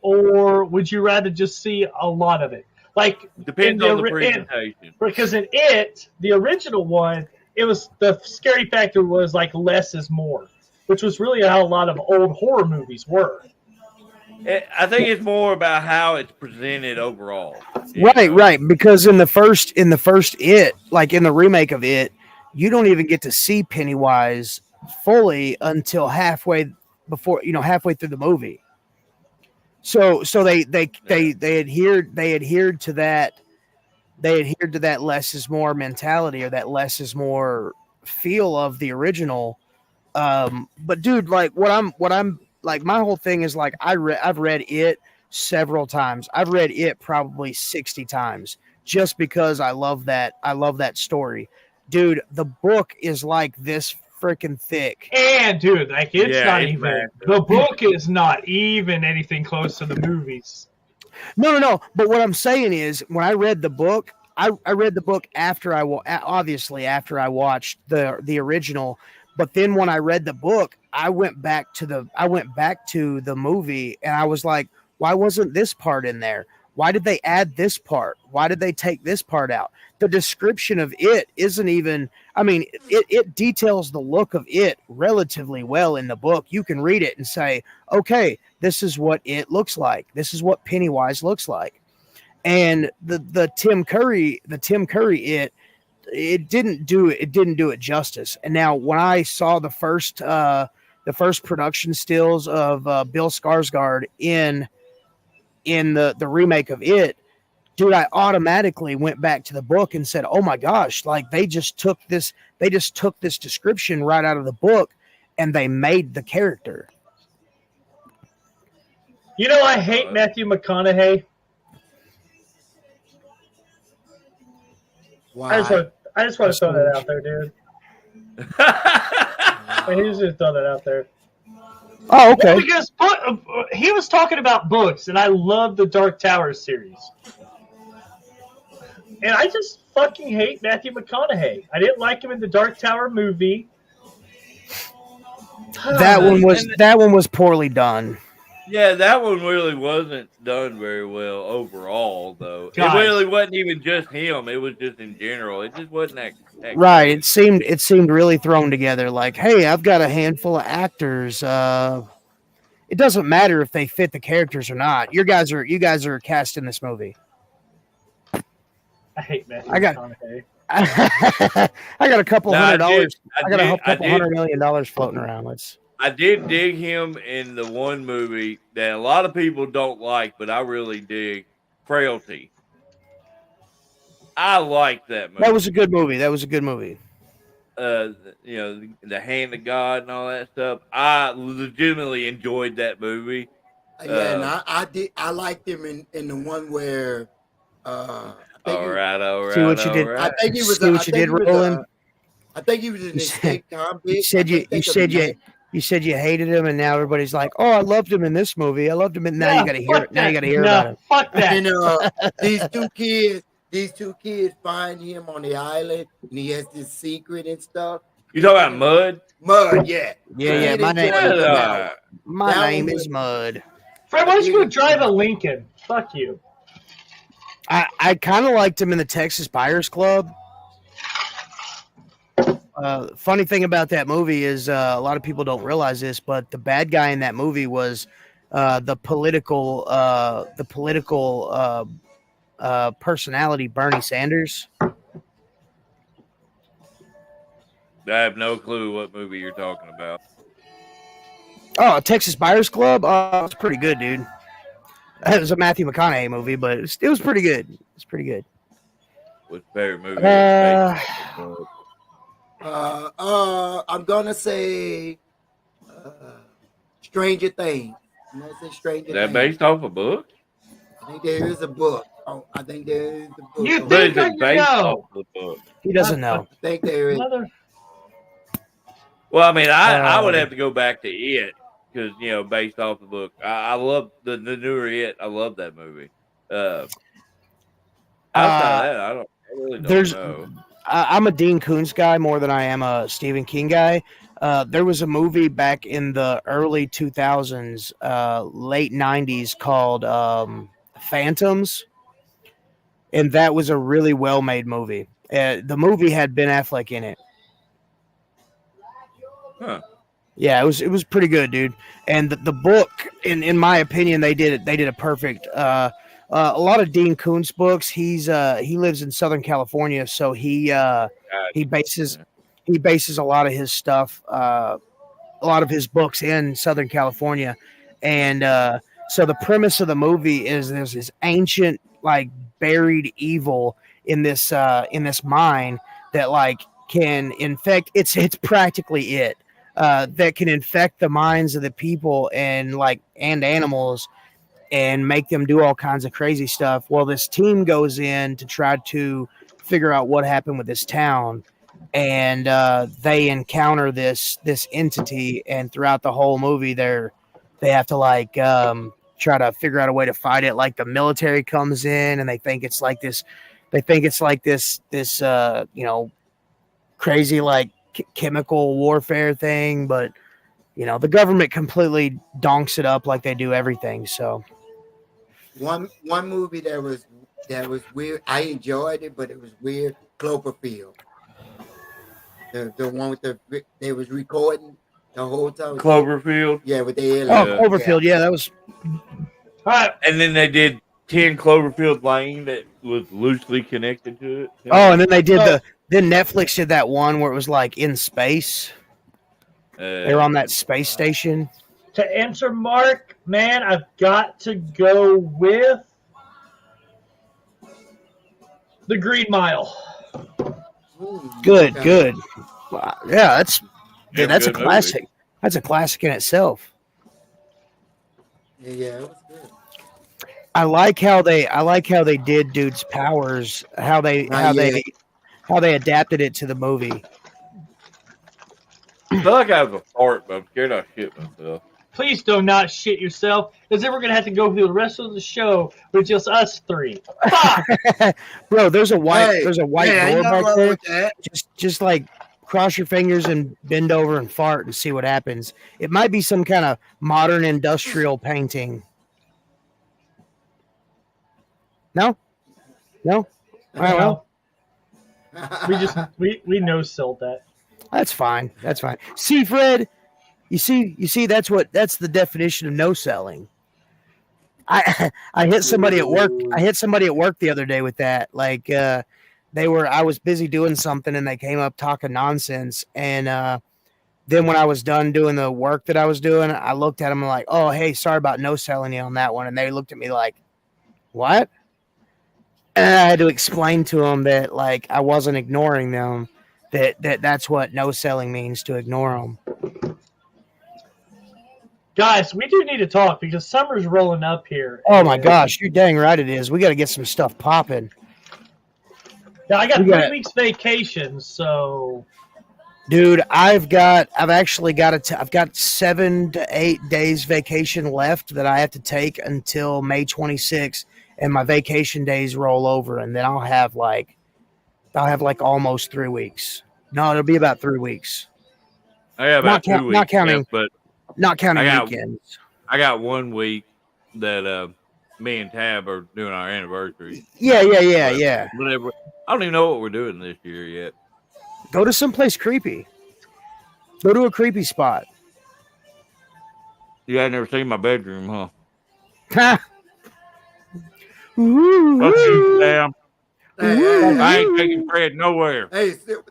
Speaker 3: Or would you rather just see a lot of it? Like
Speaker 1: Depends on the presentation.
Speaker 3: Because in it, the original one, it was the scary factor was like less is more, which was really how a lot of old horror movies were.
Speaker 1: I think it's more about how it's presented overall. you
Speaker 2: Right,
Speaker 1: know?
Speaker 2: right. Because in the first It, like in the remake of It, you don't even get to see Pennywise fully until halfway through the movie. So they adhered to that less is more mentality, or that less is more feel of the original. But dude, like what I'm like, my whole thing is like I've read It several times. I've read It probably 60 times just because I love that story. Dude, the book is like this freaking thick.
Speaker 3: And dude, like it's not
Speaker 1: it's
Speaker 3: even
Speaker 1: massive.
Speaker 3: the book is not even anything close to the movies.
Speaker 2: No. But what I'm saying is, when I read the book, I read the book after obviously after I watched the original. But then when I read the book, I went back to the movie, and I was like, why wasn't this part in there? Why did they add this part? Why did they take this part out? The description of It isn't even. I mean, it details the look of It relatively well in the book. You can read it and say, okay, this is what It looks like. This is what Pennywise looks like. And the Tim Curry it didn't do it justice. And now when I saw the first production stills of Bill Skarsgård in the remake of It, dude, I automatically went back to the book and said, "Oh my gosh, like they just took this description right out of the book and they made the character."
Speaker 3: You know, I hate Matthew McConaughey.
Speaker 4: Why?
Speaker 3: I just want to throw that out there, dude. He's just throw that out there.
Speaker 2: Oh, okay.
Speaker 3: Well, because he was talking about books, and I love the Dark Tower series. And I just fucking hate Matthew McConaughey. I didn't like him in the Dark Tower movie.
Speaker 2: That one was poorly done.
Speaker 1: Yeah, that one really wasn't done very well overall, though.
Speaker 3: Guys.
Speaker 1: It really wasn't even just him. It was just in general. It just wasn't that
Speaker 2: Right. It seemed really thrown together. Like, hey, I've got a handful of actors. It doesn't matter if they fit the characters or not. You guys are cast in this movie.
Speaker 3: I hate Matthew
Speaker 2: I got-
Speaker 3: McConaughey.
Speaker 2: I got a couple $100. I got a couple $100 million floating around.
Speaker 1: I did dig him in the one movie that a lot of people don't like, but I really dig, Frailty. I like that movie.
Speaker 2: That was a good movie.
Speaker 1: The Hand of God and all that stuff. I legitimately enjoyed that movie.
Speaker 4: Yeah, and I liked him in the one where
Speaker 1: All right.
Speaker 2: See what you did?
Speaker 4: I think he was
Speaker 2: See what you did, Roland?
Speaker 4: I think he was an escape convict.
Speaker 2: You said you hated him, and now everybody's like, "Oh, I loved him in this movie. I loved him." And now you got to hear it. Now you got to hear about him.
Speaker 3: Fuck that.
Speaker 4: And these two kids find him on the island, and he has this secret and stuff.
Speaker 1: You talking about Mud?
Speaker 4: Mud, yeah.
Speaker 2: Yeah. My name is Mud.
Speaker 3: Fred, why don't you go drive a Lincoln? Fuck you.
Speaker 2: I kind of liked him in the Texas Buyers Club. Funny thing about that movie is a lot of people don't realize this, but the bad guy in that movie was the political personality Bernie Sanders.
Speaker 1: I have no clue what movie you're talking about.
Speaker 2: Oh, Texas Buyers Club. Oh, it's pretty good, dude. It was a Matthew McConaughey movie, but it was pretty good. It's pretty good.
Speaker 1: What's your favorite movie?
Speaker 4: I'm gonna say Stranger Things. I'm gonna say Stranger
Speaker 1: Is that
Speaker 4: Things.
Speaker 1: based off a book?
Speaker 4: I think there is a book. Oh, I think there is a book.
Speaker 3: You
Speaker 4: on
Speaker 1: But
Speaker 3: think
Speaker 1: is
Speaker 3: I
Speaker 1: it based
Speaker 3: know?
Speaker 1: off the book?
Speaker 2: He doesn't know.
Speaker 4: I think there is.
Speaker 1: Well, I mean, I would have to go back to It because based off the book. I love the newer It. I love that movie. Outside of that, I really don't know.
Speaker 2: I'm a Dean Koontz guy more than I am a Stephen King guy. There was a movie back in the early 2000s, late 90s called Phantoms, and that was a really well-made movie. The movie had Ben Affleck in it.
Speaker 1: Huh.
Speaker 2: Yeah, it was pretty good, dude. And the book, in my opinion, they did a perfect. A lot of Dean Koontz books. He lives in Southern California, so he bases
Speaker 1: Gotcha.
Speaker 2: he bases a lot of his stuff, a lot of his books in Southern California, and so the premise of the movie is there's this ancient like buried evil in this mine that like can infect. It's practically it that can infect the minds of the people and animals and make them do all kinds of crazy stuff. Well, this team goes in to try to figure out what happened with this town, and they encounter this entity, and throughout the whole movie, they have to like try to figure out a way to fight it. Like the military comes in, and they think it's like this. They think it's like this crazy like chemical warfare thing, but the government completely donks it up like they do everything. So
Speaker 4: One movie that was weird. I enjoyed it, but it was weird. Cloverfield, the one with they was recording the whole time.
Speaker 1: Cloverfield.
Speaker 4: Yeah, with the alien.
Speaker 2: oh,
Speaker 1: Yeah.
Speaker 2: Cloverfield, yeah, that was
Speaker 3: All right.
Speaker 1: And then they did 10 Cloverfield Lane that was loosely connected to it.
Speaker 2: oh, and then they did then Netflix did that one where it was like in space. They were on that space station.
Speaker 3: To answer Mark, man, I've got to go with The Green Mile.
Speaker 2: Good,
Speaker 4: Okay.
Speaker 2: good. Wow. Yeah, that's
Speaker 1: Yeah,
Speaker 2: that's a
Speaker 1: good movie.
Speaker 2: classic. That's a classic in itself.
Speaker 4: Yeah, it was good.
Speaker 2: I like how they did dude's powers, how they adapted it to the movie.
Speaker 1: I feel like I have a fart, but I'm scared I shit myself.
Speaker 3: Please do not shit yourself, because then we're gonna have to go through the rest of the show with just us three. Fuck!
Speaker 2: Bro, there's a white
Speaker 4: Hey,
Speaker 2: door
Speaker 4: ain't nothing
Speaker 2: back
Speaker 4: wrong
Speaker 2: there.
Speaker 4: with that.
Speaker 2: Just like cross your fingers and bend over and fart and see what happens. It might be some kind of modern industrial painting. No? All right, well,
Speaker 3: we no-sold that.
Speaker 2: that's fine. That's fine. See, Fred, you see that's the definition of no selling. I hit somebody at work. I hit somebody at work the other day with that. Like I was busy doing something and they came up talking nonsense, and then when I was done doing the work that I was doing, I looked at them like, "Oh, hey, sorry about no selling you on that one." And they looked at me like, "What?" And I had to explain to them that like I wasn't ignoring them. That's what no selling means, to ignore them.
Speaker 3: Guys, we do need to talk because summer's rolling up here.
Speaker 2: Oh my gosh, you're dang right it is. We got to get some stuff popping.
Speaker 3: Yeah, I got
Speaker 2: We
Speaker 3: 3
Speaker 2: got-
Speaker 3: weeks vacation, so
Speaker 2: Dude, I've got 7 to 8 days vacation left that I have to take until May 26th, and my vacation days roll over, and then I'll have like almost 3 weeks. No, it'll be about 3 weeks,
Speaker 1: I got about 2 weeks.
Speaker 2: not counting
Speaker 1: left, but
Speaker 2: not counting
Speaker 1: I got-
Speaker 2: weekends.
Speaker 1: I got 1 week that me and Tab are doing our anniversary.
Speaker 2: Yeah.
Speaker 1: Whatever. I don't even know what we're doing this year yet.
Speaker 2: Go to someplace creepy. Go to a creepy spot.
Speaker 1: You guys never seen my bedroom, huh?
Speaker 2: Ha!
Speaker 1: Fuck you, Sam.
Speaker 4: Hey,
Speaker 1: I ain't taking Fred nowhere.
Speaker 4: hey, Silver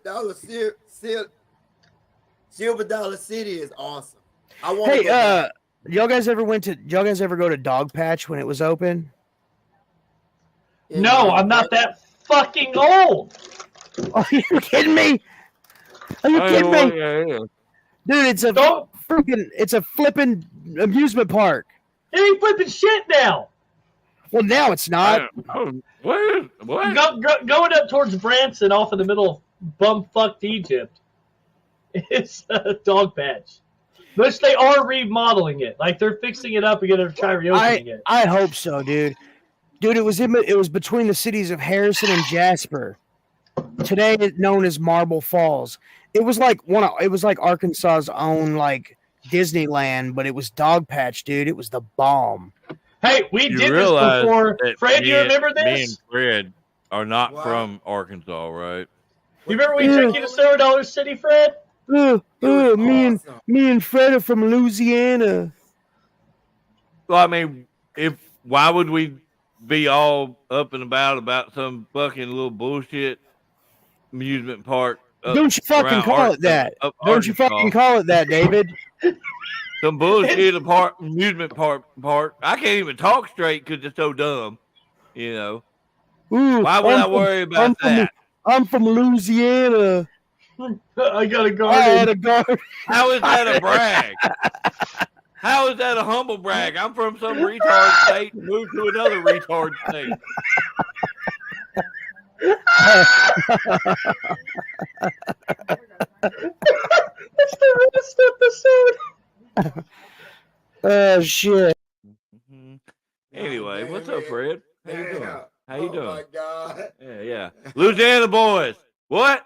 Speaker 4: Dollar City is awesome. I want to
Speaker 2: Hey, y'all guys ever go to Dog Patch when it was open?
Speaker 3: no, I'm not that fucking old.
Speaker 2: Are you kidding me? Are you
Speaker 1: I
Speaker 2: kidding
Speaker 1: know
Speaker 2: me?
Speaker 1: what it is.
Speaker 2: Dude, it's a flipping amusement park.
Speaker 3: It ain't flipping shit now.
Speaker 2: Well, now it's not.
Speaker 1: What?
Speaker 3: Going up towards Branson off in the middle of bumfucked Egypt. It's a dog patch. Which they are remodeling it. Like they're fixing it up and gonna try reopening it.
Speaker 2: I hope so, dude. Dude, it was between the cities of Harrison and Jasper. Today it's known as Marble Falls. It was like Arkansas's own like Disneyland, but it was Dog Patch, dude. It was the bomb.
Speaker 3: Hey, we
Speaker 1: You
Speaker 3: did this
Speaker 1: realize
Speaker 3: before.
Speaker 1: that
Speaker 3: Fred, you remember
Speaker 1: Me and
Speaker 3: this?
Speaker 1: Fred are not
Speaker 4: Wow.
Speaker 1: from Arkansas, right?
Speaker 3: You remember we took you to Silver Dollar City, Fred?
Speaker 2: Me and Fred are from Louisiana.
Speaker 1: Well, I mean, why would we be all up and about some fucking little bullshit amusement park?
Speaker 2: Don't you fucking call it that. Don't you fucking call it that, David.
Speaker 1: Some bullshit amusement park. I can't even talk straight because it's so dumb. You know.
Speaker 2: Ooh,
Speaker 1: Why would I worry about that?
Speaker 2: I'm from Louisiana.
Speaker 3: I got a
Speaker 2: I
Speaker 3: garden.
Speaker 2: had a garden.
Speaker 1: How is that a brag? How is that a humble brag? I'm from some retard state and moved to another retard state.
Speaker 3: That's the best episode.
Speaker 2: Oh shit.
Speaker 1: Anyway, what's up, Fred? How you doing? How you doing?
Speaker 4: Oh my God.
Speaker 1: Yeah. Louisiana boys. What?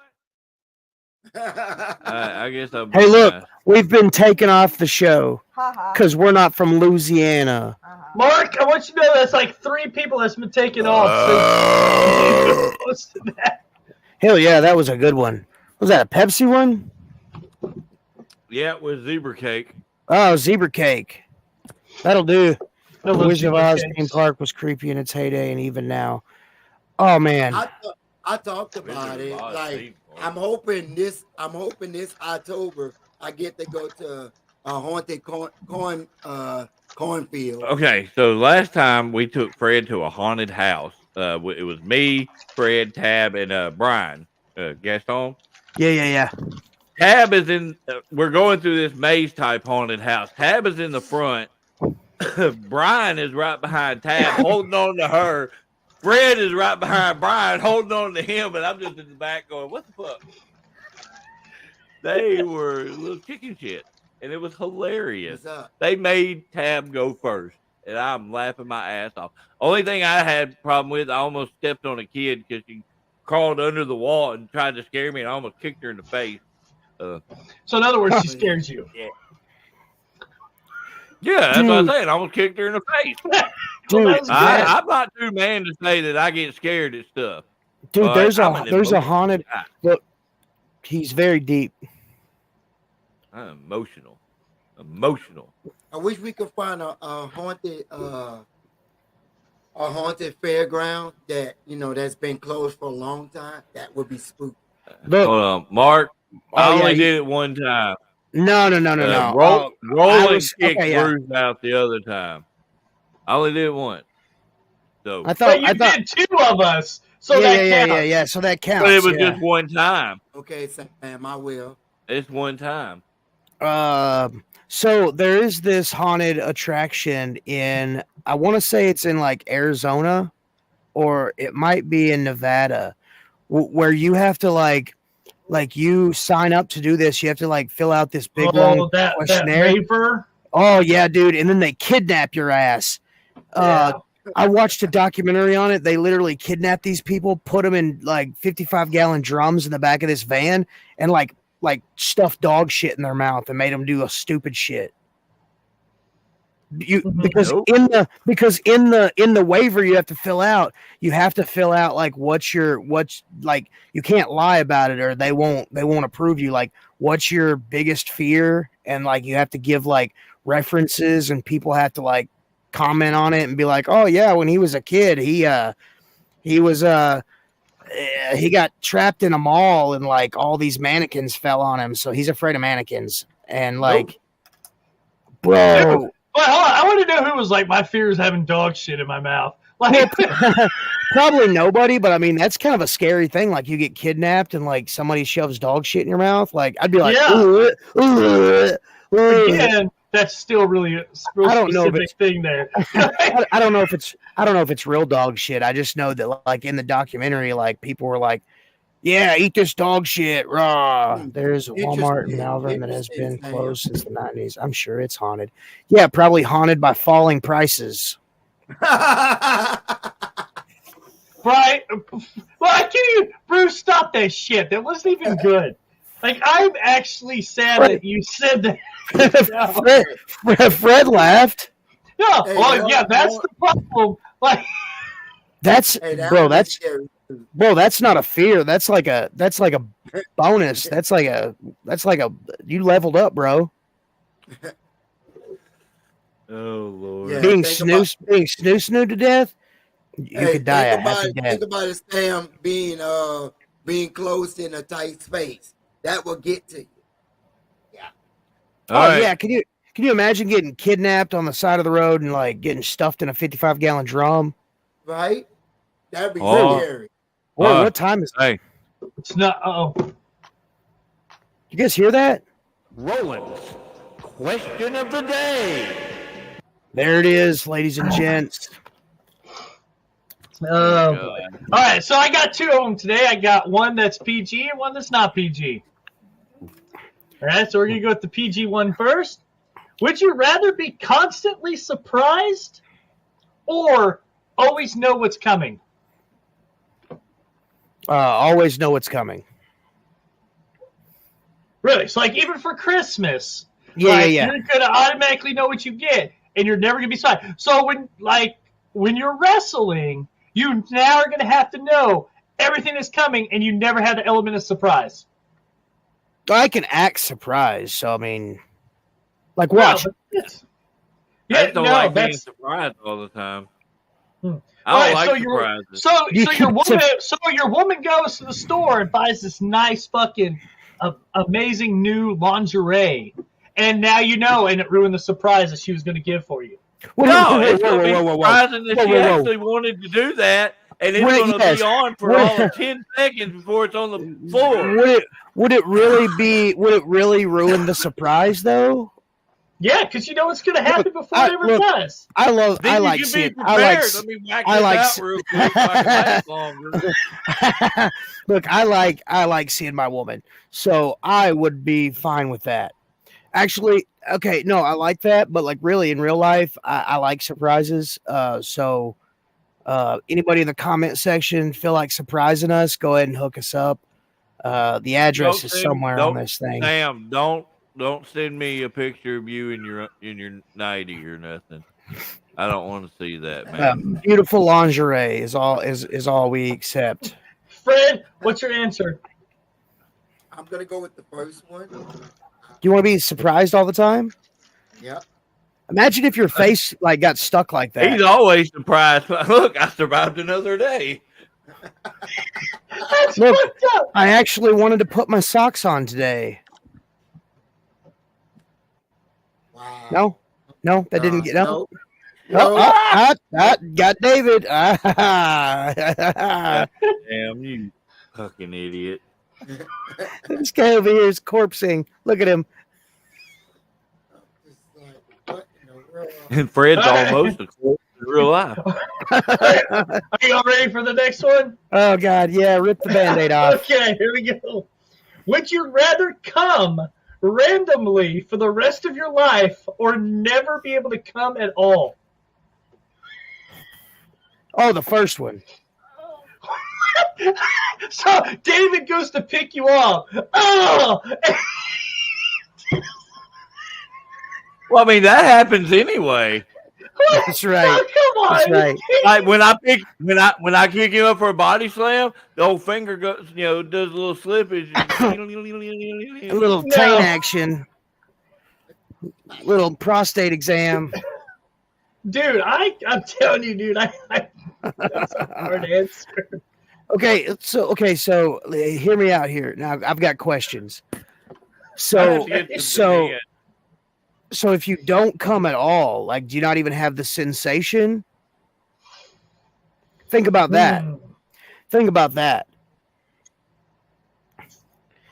Speaker 1: I guess I'm.
Speaker 2: Hey, look, we've been taken off the show because we're not from Louisiana.
Speaker 3: Mark, I want you to know that's like 3 people that's been taken off since that.
Speaker 2: Hell yeah, that was a good one. Was that a Pepsi one?
Speaker 1: Yeah, it was zebra cake.
Speaker 2: Oh, zebra cake. That'll do.
Speaker 3: I love
Speaker 2: Wizard of
Speaker 3: zebra
Speaker 2: Oz
Speaker 3: cakes.
Speaker 2: theme park was creepy in its heyday, and even now. Oh man.
Speaker 4: I talked about it. Like I'm hoping this October I get to go to a haunted cornfield.
Speaker 1: Okay, so last time we took Fred to a haunted house. It was me, Fred, Tab, and Brian Gaston.
Speaker 2: Yeah.
Speaker 1: Tab is in. We're going through this maze type haunted house. Tab is in the front. Brian is right behind Tab, holding on to her. Fred is right behind Brian, holding on to him, and I'm just in the back going, "What the fuck?" They were little chicken shit, and it was hilarious.
Speaker 4: What's up?
Speaker 1: They made Tab go first, and I'm laughing my ass off. Only thing I had problem with, I almost stepped on a kid because she crawled under the wall and tried to scare me, and I almost kicked her in the face.
Speaker 3: So in other words, she scares you.
Speaker 1: Yeah, that's what I'm saying. I almost kicked her in the face.
Speaker 2: Dude,
Speaker 1: I'm not too man to say that I get scared at stuff.
Speaker 2: dude,
Speaker 1: But
Speaker 2: there's
Speaker 1: I'm
Speaker 2: a
Speaker 1: an
Speaker 2: there's a
Speaker 1: emotional
Speaker 2: haunted.
Speaker 1: guy.
Speaker 2: Look, he's very deep.
Speaker 1: I'm emotional.
Speaker 4: I wish we could find a haunted fairground that that's been closed for a long time. That would be spooky.
Speaker 2: Look,
Speaker 1: Hold on, Mark.
Speaker 2: Oh,
Speaker 1: I
Speaker 2: yeah,
Speaker 1: only
Speaker 2: you-
Speaker 1: did it one time.
Speaker 2: no.
Speaker 1: Rolling kicked
Speaker 2: okay, yeah.
Speaker 1: Bruce out the other time. I only did it once. So,
Speaker 2: I thought.
Speaker 3: But you did 2 of us, so that counts.
Speaker 2: Yeah. So that counts.
Speaker 1: but it was
Speaker 2: yeah.
Speaker 1: just one time.
Speaker 4: Okay, Sam, I will.
Speaker 1: It's one time.
Speaker 2: So there is this haunted attraction in, I want to say it's in like Arizona, or it might be in Nevada, where you have to like you sign up to do this. You have to like fill out this big long
Speaker 3: that
Speaker 2: questionnaire.
Speaker 3: waiver.
Speaker 2: Oh yeah, dude, and then they kidnap your ass.
Speaker 3: Yeah.
Speaker 2: I watched a documentary on it. They literally kidnapped these people, put them in like 55-gallon drums in the back of this van, and like stuffed dog shit in their mouth and made them do a stupid shit. Because in the waiver you have to fill out like what's like, you can't lie about it or they won't approve you. Like, what's your biggest fear, and like you have to give like references, and people have to like comment on it and be like, oh yeah, when he was a kid he got trapped in a mall and like all these mannequins fell on him, so he's afraid of mannequins. And like, bro,
Speaker 3: But hold on, I want to know who was like, my fear is having dog shit in my mouth. Like,
Speaker 2: probably nobody, but I mean that's kind of a scary thing. Like, you get kidnapped and like somebody shoves dog shit in your mouth. Like, I'd be like,
Speaker 3: again, that's still really a real
Speaker 2: I don't know,
Speaker 3: specific thing there.
Speaker 2: I don't know if it's real dog shit. I just know that like in the documentary, like people were like, yeah, eat this dog shit raw. There's a Walmart in Malvern that has been closed since the 90s. I'm sure it's haunted. Yeah, probably haunted by falling prices.
Speaker 3: Right? Well, I can't even. Bruce, stop that shit. That wasn't even good. Like, I'm actually sad that you said that.
Speaker 2: Fred laughed.
Speaker 3: Yeah, well, yeah, that's the problem. Like,
Speaker 2: that's Bro, that's not a fear. That's like a bonus. That's like a you leveled up, bro.
Speaker 1: Oh Lord.
Speaker 4: Yeah,
Speaker 2: being
Speaker 4: think about-
Speaker 2: snoo to death, you could die a happy death.
Speaker 4: Think about it, Sam, being closed in a tight space. That will get to you.
Speaker 1: All right.
Speaker 2: Yeah, can you imagine getting kidnapped on the side of the road and like getting stuffed in a 55-gallon drum?
Speaker 4: Right? That'd be
Speaker 1: Oh.
Speaker 4: scary.
Speaker 2: What time is it?
Speaker 1: Hey,
Speaker 3: It's not.
Speaker 2: You guys hear that?
Speaker 1: Roland's question of the day.
Speaker 2: There it is, ladies and gents.
Speaker 3: All right, so I got two of them today. I got one that's PG and one that's not PG. All right, so we're going to go with the PG one first. Would you rather be constantly surprised or always know what's coming?
Speaker 2: Always know what's coming.
Speaker 3: Really? So, like, even for Christmas,
Speaker 2: Yeah.
Speaker 3: you're going to automatically know what you get, and you're never going to be surprised. So, when you're wrestling, you now are going to have to know everything is coming, and you never have the element of surprise.
Speaker 2: I can act surprised, so I mean, like watch.
Speaker 1: I don't like being surprised all the time. I don't like surprises.
Speaker 3: So your woman goes to the store and buys this nice fucking amazing new lingerie, and now you know, and it ruined the surprise that she was going to give for you.
Speaker 1: No, it's going to be surprising that she actually wanted to do that, and it's going to be on for all of 10 seconds before it's on the floor.
Speaker 2: Would it really ruin the surprise though?
Speaker 3: Yeah, because you know what's going to happen before it ever does.
Speaker 2: I like seeing my woman, so I would be fine with that. Actually, okay, no, I like that, but like really in real life, I like surprises. So anybody in the comment section feel like surprising us, go ahead and hook us up. The address is somewhere on this thing.
Speaker 1: Sam, don't send me a picture of you in your nightie or nothing. I don't want to see that, man.
Speaker 2: Beautiful lingerie is all we accept.
Speaker 3: Fred, what's your answer?
Speaker 4: I'm gonna go with the first one.
Speaker 2: You want to be surprised all the time?
Speaker 4: Yeah.
Speaker 2: Imagine if your face like got stuck like that.
Speaker 1: He's always surprised. Look, I survived another day.
Speaker 2: Look, I actually wanted to put my socks on today.
Speaker 4: Wow.
Speaker 2: No, that didn't get
Speaker 4: no.
Speaker 2: Got David.
Speaker 1: Damn you, fucking idiot!
Speaker 2: This guy over here is corpsing. Look at him.
Speaker 1: And Fred's almost a corpse in real life.
Speaker 3: Are you all ready for the next one?
Speaker 2: Oh God, yeah! Rip the Band-Aid off.
Speaker 3: Okay, here we go. Would you rather come randomly for the rest of your life or never be able to come at all?
Speaker 2: Oh, the first one.
Speaker 3: So David goes to pick you up. Oh!
Speaker 1: Well, I mean that happens anyway.
Speaker 2: That's right.
Speaker 3: Oh, come on.
Speaker 2: That's right.
Speaker 1: Like when I kick you up for a body slam, the old finger goes, does a little slippage.
Speaker 2: A little taint action. Little prostate exam.
Speaker 3: Dude, I'm telling you, dude, that's a hard answer.
Speaker 2: Okay, so hear me out here. Now I've got questions. So if you don't come at all, like, do you not even have the sensation? Think about that. Think about that.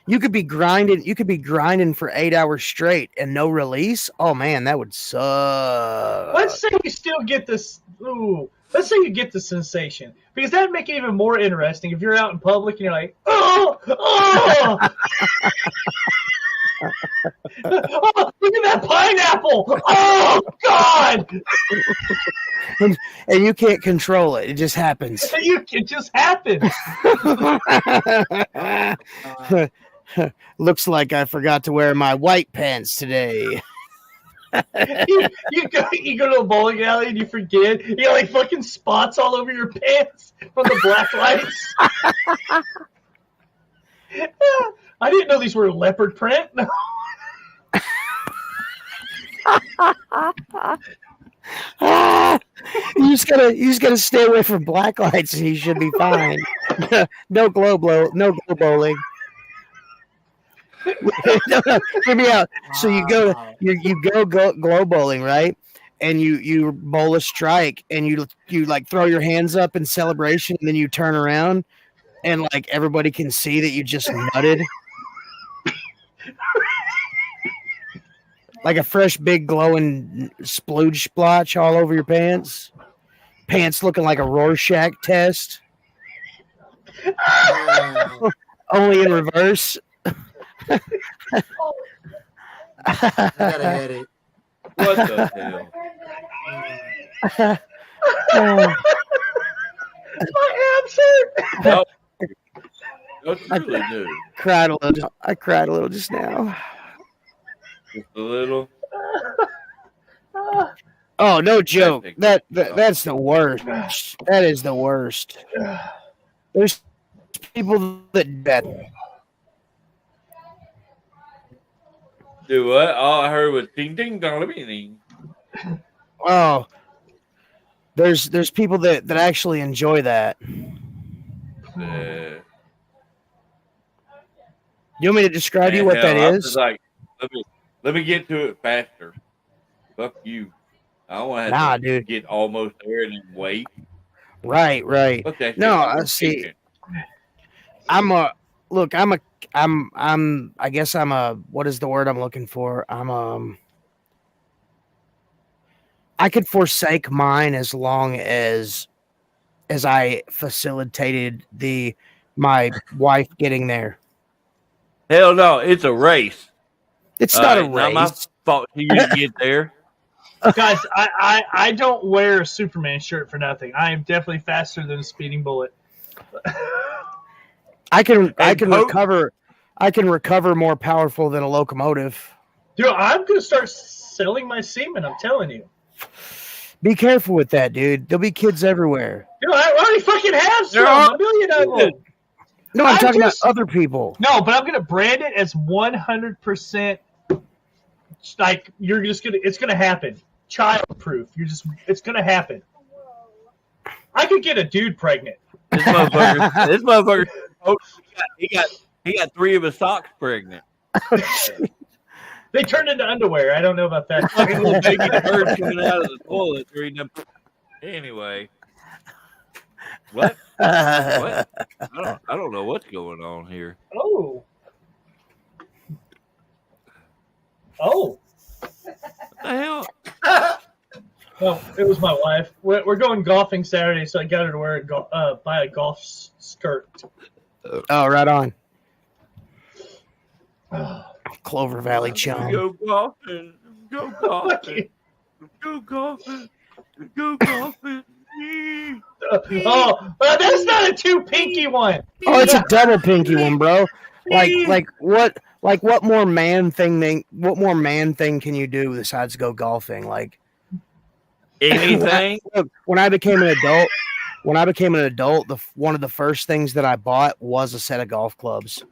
Speaker 2: You could be grinding for 8 hours straight and no release. Oh man, that would suck.
Speaker 3: Let's say you still get this. Let's say you get the sensation, because that'd make it even more interesting if you're out in public and you're like, oh, look at that pineapple! Oh God!
Speaker 2: and you can't control it; it just happens.
Speaker 3: It just happens.
Speaker 2: Looks like I forgot to wear my white pants today.
Speaker 3: You go to a bowling alley and you forget. You got like fucking spots all over your pants from the black lights. I didn't know these were leopard print.
Speaker 2: You just gotta stay away from black lights, and you should be fine. No glow bowling. No, hear me out. So you go glow bowling, right? And you bowl a strike, and you like throw your hands up in celebration, and then you turn around, and like everybody can see that you just nutted. Like a fresh, big, glowing splooge splotch all over your pants. Pants looking like a Rorschach test. Only in reverse.
Speaker 4: I got a headache.
Speaker 1: What the hell?
Speaker 3: My abs hurt.
Speaker 1: No, truly do.
Speaker 2: I cried a little just now.
Speaker 1: Just a little.
Speaker 2: Oh, no joke. That's the worst. That is the worst. There's people that bet.
Speaker 1: Do what? All I heard was ding ding dong ding.
Speaker 2: Oh, there's people that actually enjoy that. You want me to describe to you what that
Speaker 1: I'm
Speaker 2: is?
Speaker 1: just like, let me get to it faster. Fuck you. I don't want to
Speaker 2: Nah,
Speaker 1: have to
Speaker 2: dude.
Speaker 1: get almost there and then wait.
Speaker 2: Right.
Speaker 1: Fuck that shit.
Speaker 2: No,
Speaker 1: I'm
Speaker 2: I see.
Speaker 1: thinking.
Speaker 2: I guess I'm a, what is the word I'm looking for? I could forsake mine as long as I facilitated my wife getting there.
Speaker 1: Hell no, it's a race.
Speaker 2: It's not a
Speaker 1: Not my
Speaker 2: race.
Speaker 1: fault you didn't get there.
Speaker 3: Guys, I don't wear a Superman shirt for nothing. I am definitely faster than a speeding bullet.
Speaker 2: I can
Speaker 1: Coke?
Speaker 2: recover more powerful than a locomotive.
Speaker 3: Dude, I'm gonna start selling my semen. I'm telling you.
Speaker 2: Be careful with that, dude. There'll be kids everywhere.
Speaker 3: Dude, I already fucking have
Speaker 1: There
Speaker 3: some.
Speaker 1: are-
Speaker 3: A million of them.
Speaker 2: No, I'm talking
Speaker 3: just-
Speaker 2: about other people.
Speaker 3: No, but I'm gonna brand it as 100%. Like it's gonna happen. Child-proof. It's gonna happen. I could get a dude pregnant.
Speaker 1: This motherfucker. Oh, he got 3 of his socks pregnant.
Speaker 3: They turned into underwear. I don't know about that.
Speaker 1: Fucking little baby bird coming out of the toilet. Reading them. Anyway, what? What? I don't know what's going on here.
Speaker 3: Oh.
Speaker 1: What the hell?
Speaker 3: Well, it was my wife. We're going golfing Saturday, so I got her to buy a golf skirt.
Speaker 2: Oh, right on. Clover Valley chum.
Speaker 1: Go golfing. Go golfing. Go golfing. Go golfing.
Speaker 3: Oh, that's not a 2 pinky one.
Speaker 2: Oh, it's a double pinky one, bro. What more man thing can you do besides go golfing? Like
Speaker 1: Anything?
Speaker 2: look, when I became an adult, one of the first things that I bought was a set of golf clubs.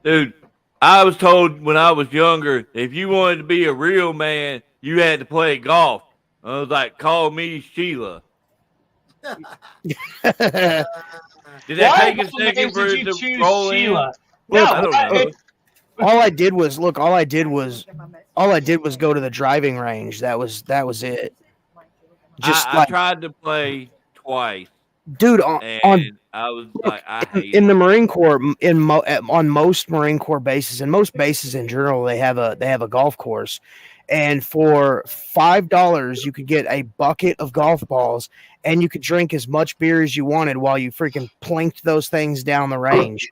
Speaker 1: Dude, I was told when I was younger, if you wanted to be a real man, you had to play golf. I was like, call me Sheila. Did that
Speaker 3: Why
Speaker 1: take a second for
Speaker 3: did
Speaker 1: it
Speaker 3: you
Speaker 1: to
Speaker 3: choose
Speaker 1: roll in?
Speaker 3: Sheila?
Speaker 2: Look,
Speaker 1: I don't know.
Speaker 2: all I did was go to the driving range. That was it.
Speaker 1: I tried to play twice,
Speaker 2: dude,
Speaker 1: and I was like, I hate
Speaker 2: in
Speaker 1: it.
Speaker 2: the Marine Corps, on most Marine Corps bases and most bases in general, they have a golf course, and for $5 you could get a bucket of golf balls, and you could drink as much beer as you wanted while you freaking planked those things down the range.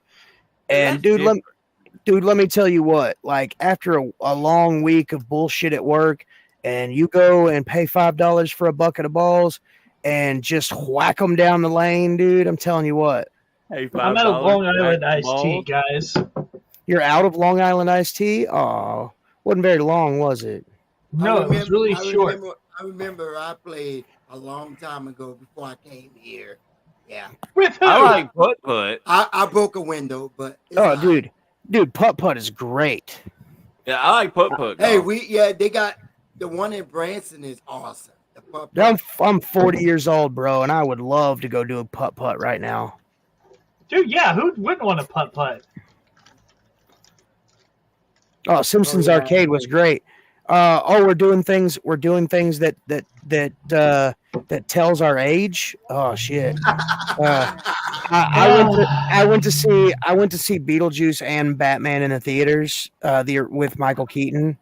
Speaker 2: And dude, let me tell you what. Like after a long week of bullshit at work, and you go and pay $5 for a bucket of balls and just whack them down the lane, dude. I'm telling you what.
Speaker 1: Hey,
Speaker 3: I'm out of Long
Speaker 1: $5
Speaker 3: Island
Speaker 1: back
Speaker 3: iced tea,
Speaker 1: balls.
Speaker 3: guys.
Speaker 2: You're out of Long Island iced tea? Oh, wasn't very long, was it?
Speaker 3: No, it was really short.
Speaker 4: I remember I played a long time ago before I came here. Yeah.
Speaker 3: With who?
Speaker 1: I like putt-putt.
Speaker 4: I broke a window, but it's
Speaker 2: Oh,
Speaker 4: all right.
Speaker 2: dude, putt-putt is great.
Speaker 1: Yeah, I like putt-putt.
Speaker 4: Hey,
Speaker 1: dog.
Speaker 4: they got the one in Branson is awesome. The putt-putt.
Speaker 2: I'm 40 years old, bro, and I would love to go do a putt-putt right now.
Speaker 3: Dude, yeah, who wouldn't want to putt-putt?
Speaker 2: Oh, Simpsons
Speaker 4: yeah.
Speaker 2: Arcade was great. We're doing things that tells our age. Oh shit. I went to see Beetlejuice and Batman in the theaters with Michael Keaton.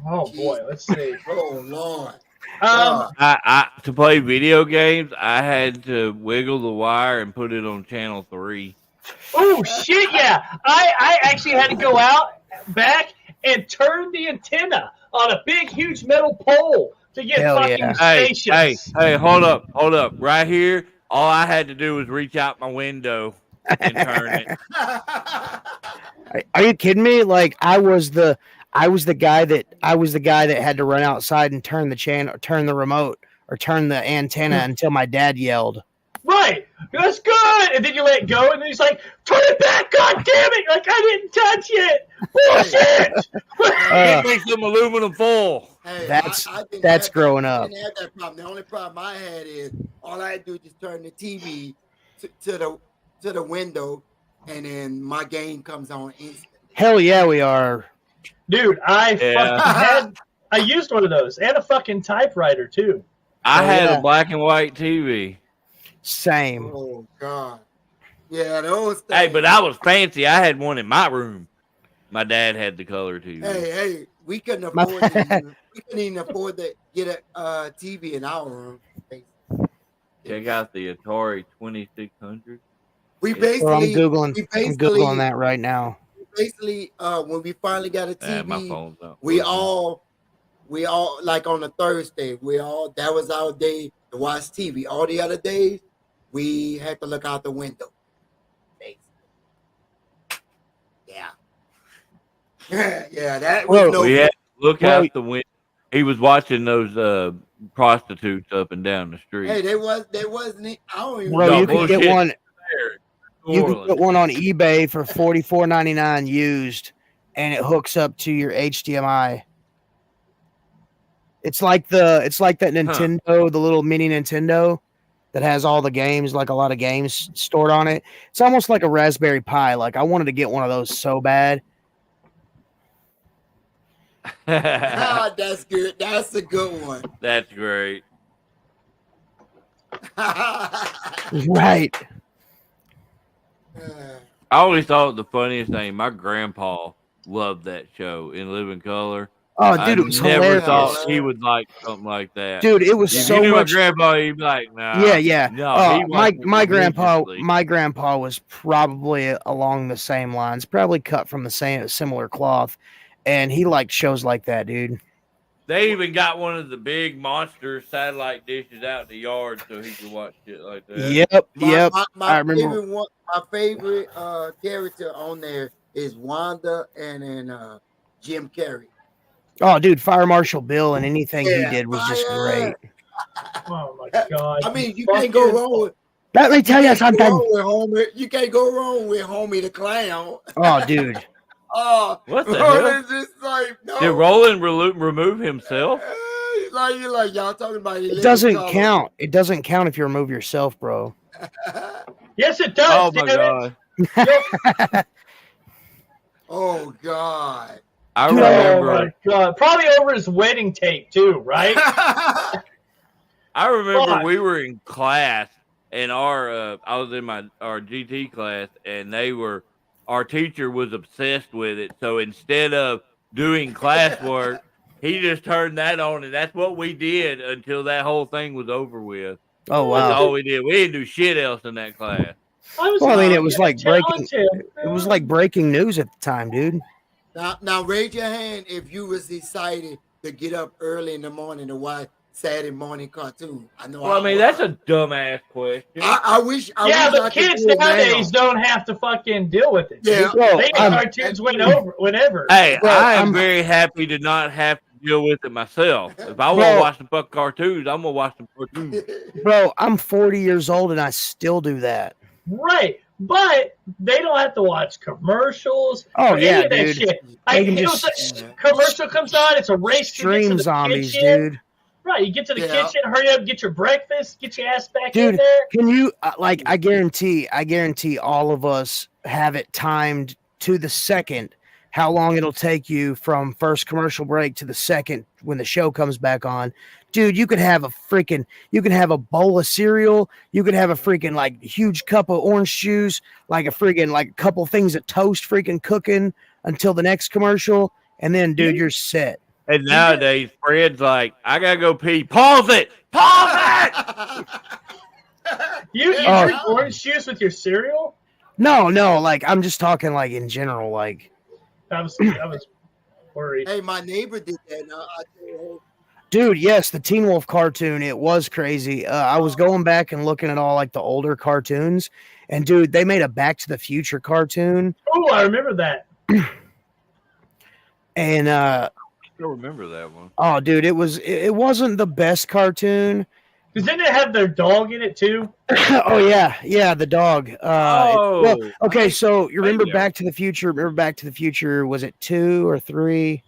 Speaker 3: Oh boy, let's see.
Speaker 4: Oh Lord.
Speaker 1: I to play video games, I had to wiggle the wire and put it on channel 3.
Speaker 3: Oh shit, yeah. I actually had to go out back and turn the antenna on a big, huge metal pole to get
Speaker 2: Hell
Speaker 3: fucking
Speaker 2: yeah.
Speaker 3: stations.
Speaker 1: Hey, hold up. Right here, all I had to do was reach out my window and turn it.
Speaker 2: Are you kidding me? Like I was the guy that had to run outside and turn the remote, or turn the antenna until my dad yelled.
Speaker 3: Right, that's good. And then you let go, and then he's like, "Turn it back, god damn it! Like I didn't touch it. Bullshit."
Speaker 1: Get me some aluminum foil.
Speaker 4: Hey,
Speaker 2: That's growing up.
Speaker 4: I didn't have that problem. The only problem I had is all I had to do is just turn the TV to the window, and then my game comes on instantly.
Speaker 2: Hell yeah, we are.
Speaker 3: Dude, I used one of those and a fucking typewriter too.
Speaker 1: I had a black and white TV.
Speaker 2: Same.
Speaker 4: Oh God. Yeah, those things.
Speaker 1: Hey, but I was fancy. I had one in my room. My dad had the color TV.
Speaker 4: Hey, we couldn't afford we couldn't even afford to get a TV in our room.
Speaker 1: Check out the Atari 2600.
Speaker 4: We basically
Speaker 2: I'm googling that right now.
Speaker 4: Basically, when we finally got a TV,
Speaker 1: my phone's up.
Speaker 4: we all like on a Thursday, that was our day to watch TV. All the other days, we had to look out the window. Yeah. Yeah, that was
Speaker 1: we had to look out the window. He was watching those prostitutes up and down the street.
Speaker 4: Hey, they wasn't. I don't even
Speaker 2: Bro,
Speaker 4: know.
Speaker 2: you can get one. You can get one on eBay for $44.99 used, and it hooks up to your HDMI. It's like that Nintendo, the little mini Nintendo that has all the games, like a lot of games stored on it. It's almost like a Raspberry Pi. Like I wanted to get one of those so bad.
Speaker 4: That's good. That's a good one.
Speaker 1: That's great.
Speaker 2: Right.
Speaker 1: I always thought the funniest thing. My grandpa loved that show In Living Color.
Speaker 2: Oh, dude, it was hilarious.
Speaker 1: Thought he would like something like that.
Speaker 2: Dude, it was
Speaker 1: if
Speaker 2: so
Speaker 1: you knew
Speaker 2: much.
Speaker 1: My grandpa, he'd be like, nah.
Speaker 2: Yeah.
Speaker 1: No,
Speaker 2: my grandpa was probably along the same lines, probably cut from the similar cloth, and he liked shows like that, dude.
Speaker 1: They even got one of the big monster satellite dishes out in the yard so he could watch shit like that.
Speaker 2: Yep.
Speaker 4: I remember. My favorite character on there is Wanda and then Jim Carrey.
Speaker 2: Oh, dude, Fire Marshal Bill and anything he did was just great.
Speaker 3: Oh my god!
Speaker 4: I mean, you can't go wrong with.
Speaker 2: Let me tell you something.
Speaker 4: You can't go wrong with Homie the Clown.
Speaker 2: Oh, dude.
Speaker 4: Oh,
Speaker 1: what the hell?
Speaker 4: It's just like, no.
Speaker 1: Did Roland remove himself?
Speaker 4: You're like y'all talking about
Speaker 2: it doesn't count. It doesn't count if you remove yourself, bro.
Speaker 3: Yes, it does.
Speaker 1: Oh my god.
Speaker 4: Oh god.
Speaker 1: I remember.
Speaker 3: Oh my god. Probably over his wedding tape too, right?
Speaker 1: I remember we were in class, and I was in our GT class, and our teacher was obsessed with it. So instead of doing classwork, he just turned that on, and that's what we did until that whole thing was over with.
Speaker 2: Oh wow!
Speaker 1: That's all we did. We didn't do shit else in that class.
Speaker 2: It was like breaking. It was like breaking news at the time, dude.
Speaker 4: Now raise your hand if you was excited to get up early in the morning to watch Saturday morning cartoon? I know.
Speaker 1: Well, I mean, that's a dumbass question.
Speaker 4: I wish. I
Speaker 3: Yeah,
Speaker 4: wish
Speaker 3: but
Speaker 4: I could
Speaker 3: kids
Speaker 4: do it
Speaker 3: nowadays
Speaker 4: now.
Speaker 3: don't have to fucking deal with it.
Speaker 4: Yeah.
Speaker 2: Well,
Speaker 3: They get cartoons whenever.
Speaker 1: Hey,
Speaker 2: Bro,
Speaker 1: I am
Speaker 2: I'm-
Speaker 1: very happy to not have to deal with it myself. If I want
Speaker 2: Bro.
Speaker 1: to watch some fucking cartoons, I'm gonna watch some cartoons.
Speaker 2: Bro, I'm 40 years old and I still do that.
Speaker 3: Right. But they don't have to watch commercials.
Speaker 2: Oh,
Speaker 3: or
Speaker 2: yeah,
Speaker 3: any of that
Speaker 2: dude.
Speaker 3: shit.
Speaker 2: They can
Speaker 3: it
Speaker 2: just
Speaker 3: was like, commercial comes on, it's a race to get to
Speaker 2: Stream
Speaker 3: the
Speaker 2: zombies,
Speaker 3: kitchen.
Speaker 2: dude.
Speaker 3: Right, you get to the
Speaker 4: Yeah.
Speaker 3: kitchen, hurry up, get your breakfast, get your ass back
Speaker 2: Dude,
Speaker 3: in there.
Speaker 2: Can you like? I guarantee all of us have it timed to the second. How long it'll take you from first commercial break to the second when the show comes back on, dude? You could have a bowl of cereal. You could have a freaking like huge cup of orange juice, like a freaking like a couple things of toast, freaking cooking until the next commercial, and then dude, you're set.
Speaker 1: And nowadays, Fred's like, I gotta go pee. Pause it. Pause it.
Speaker 3: You drink orange juice with your cereal?
Speaker 2: No, like I'm just talking like in general, like.
Speaker 3: I was worried.
Speaker 4: Hey, my neighbor did that. I told
Speaker 2: Dude, yes, the Teen Wolf cartoon, it was crazy. I was going back and looking at all like the older cartoons, and dude, they made a Back to the Future cartoon,
Speaker 3: Oh, I remember that.
Speaker 2: and
Speaker 1: I still remember that one.
Speaker 2: oh, dude, it wasn't the best cartoon.
Speaker 3: Because didn't it have their dog in it too?
Speaker 2: Oh yeah, the dog. Okay, so you remember
Speaker 1: Yeah.
Speaker 2: Back to the Future? Remember Back to the Future? Was it 2 or 3?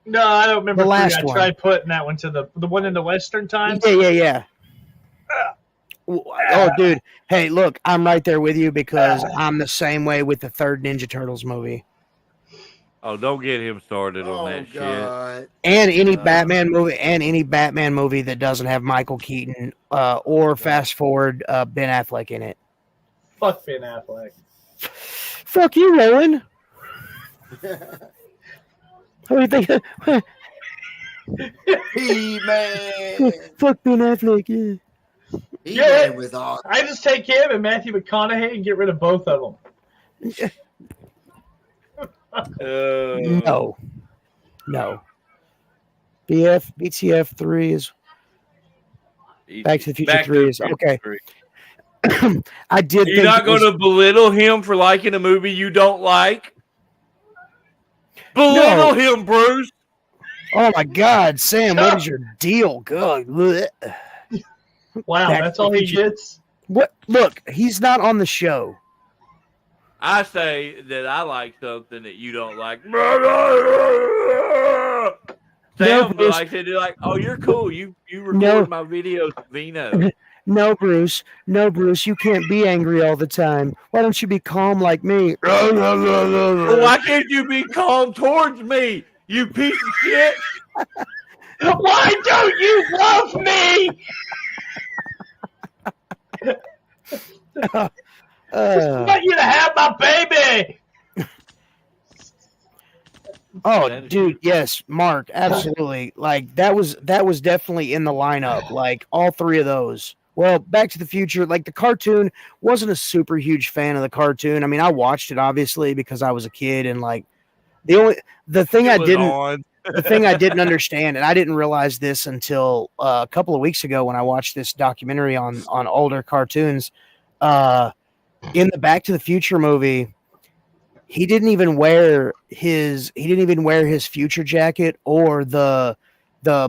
Speaker 3: No, I don't remember.
Speaker 2: The last
Speaker 3: I
Speaker 2: one.
Speaker 3: tried putting that one to the one in the Western times.
Speaker 2: Yeah. Oh, dude. Hey, look, I'm right there with you because I'm the same way with the third Ninja Turtles movie.
Speaker 1: Oh, don't get him started on that shit.
Speaker 4: God.
Speaker 2: And any Batman movie that doesn't have Michael Keaton or fast forward Ben Affleck in it.
Speaker 3: Fuck Ben Affleck.
Speaker 2: Fuck you, Rowan. What do you think?
Speaker 4: He-Man.
Speaker 2: Fuck Ben Affleck, yeah.
Speaker 4: He-Man was awesome.
Speaker 3: I just take him and Matthew McConaughey and get rid of both of them.
Speaker 2: No. BTF 3 is Back to the Future 3 is okay. I did.
Speaker 1: You're not going to belittle him for liking a movie you don't like? Belittle him, Bruce.
Speaker 2: Oh my God, Sam! What is your deal? Good.
Speaker 3: Wow,
Speaker 2: Back
Speaker 3: that's
Speaker 2: to
Speaker 3: all
Speaker 2: the
Speaker 3: he
Speaker 2: Future.
Speaker 3: gets.
Speaker 2: What? Look, he's not on the show.
Speaker 1: I say that I like something that you don't like. Sam
Speaker 2: Bruce.
Speaker 1: likes it. They're like, oh, you're cool. You record my videos, Vino.
Speaker 2: No, Bruce. You can't be angry all the time. Why don't you be calm like me?
Speaker 1: Well, why can't you be calm towards me, you piece of shit?
Speaker 3: Why don't you love me? I want you to have my baby.
Speaker 2: Oh, dude, yes, Mark, absolutely. Like that was definitely in the lineup. Like all three of those. Well, Back to the Future, like the cartoon, wasn't a super huge fan of the cartoon. I mean, I watched it obviously because I was a kid, and like the thing I didn't understand, and I didn't realize this until a couple of weeks ago when I watched this documentary on older cartoons. In the Back to the Future movie, he didn't even wear his future jacket or the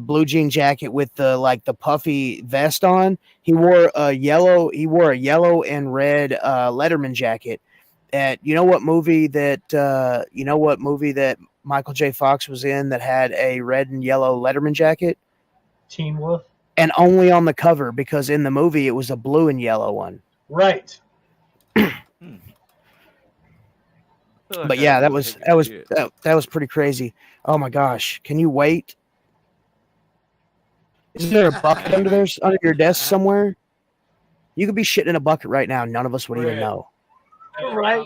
Speaker 2: blue jean jacket with the puffy vest on. He wore a yellow and red Letterman jacket. You know what movie that Michael J. Fox was in that had a red and yellow Letterman jacket?
Speaker 3: Teen Wolf.
Speaker 2: And only on the cover, because in the movie it was a blue and yellow one.
Speaker 3: Right.
Speaker 2: But yeah, that was pretty crazy. Oh my gosh. Can you wait? Is there a bucket under your desk somewhere? You could be shitting in a bucket right now. None of us would even know.
Speaker 3: Right.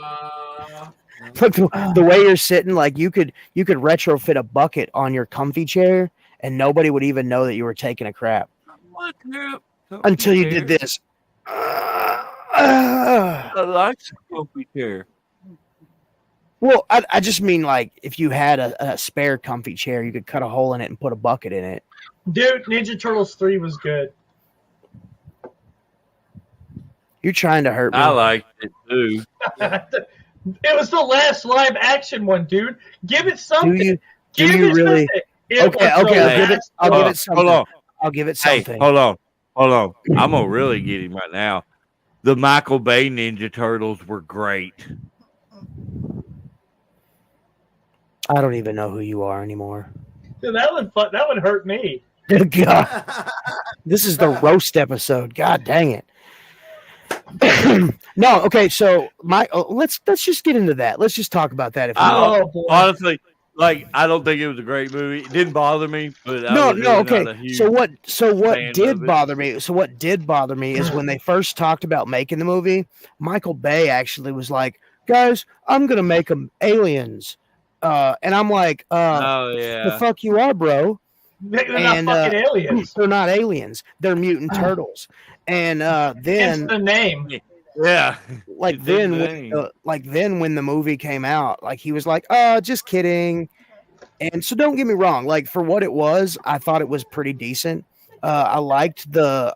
Speaker 2: Look, the way you're sitting, like you could retrofit a bucket on your comfy chair and nobody would even know that you were taking a crap. Until you did this.
Speaker 1: I like the comfy chair.
Speaker 2: Well, I just mean like if you had a spare comfy chair, you could cut a hole in it and put a bucket in it.
Speaker 3: Dude, Ninja Turtles 3 was good.
Speaker 2: You're trying to hurt me.
Speaker 1: I liked it too.
Speaker 3: It was the last live action one, dude. Give it something.
Speaker 2: Do you
Speaker 3: Give
Speaker 2: you
Speaker 3: it
Speaker 2: really?
Speaker 3: something. It
Speaker 2: Okay,
Speaker 3: was the
Speaker 2: I'll give it.
Speaker 3: last
Speaker 2: I'll
Speaker 3: one.
Speaker 2: give it something.
Speaker 1: Hold on.
Speaker 2: I'll give it
Speaker 1: Hey,
Speaker 2: something.
Speaker 1: hold on. I'm gonna really get him right now. The Michael Bay Ninja Turtles were great.
Speaker 2: I don't even know who you are anymore.
Speaker 3: Dude, that would hurt me.
Speaker 2: God, this is the roast episode. God dang it. No, okay. So let's just get into that. Let's just talk about that. If you want.
Speaker 3: Oh boy.
Speaker 1: Honestly, like I don't think it was a great movie. It didn't bother me, but I
Speaker 2: No,
Speaker 1: was really
Speaker 2: okay.
Speaker 1: not a huge
Speaker 2: So what
Speaker 1: fan
Speaker 2: did
Speaker 1: of it.
Speaker 2: bother me? So what did bother me is when they first talked about making the movie, Michael Bay actually was like, "Guys, I'm gonna make them aliens," and I'm like,
Speaker 1: Oh
Speaker 2: "The
Speaker 1: yeah.
Speaker 2: fuck you are, bro."
Speaker 3: They're
Speaker 2: And,
Speaker 3: not fucking aliens.
Speaker 2: They're not aliens. They're mutant turtles. And
Speaker 3: Hence
Speaker 2: then
Speaker 3: the name.
Speaker 1: Yeah.
Speaker 2: like
Speaker 1: It's
Speaker 2: then
Speaker 1: insane.
Speaker 2: when the movie came out, like he was like, just kidding." And so don't get me wrong, like for what it was, I thought it was pretty decent. I liked the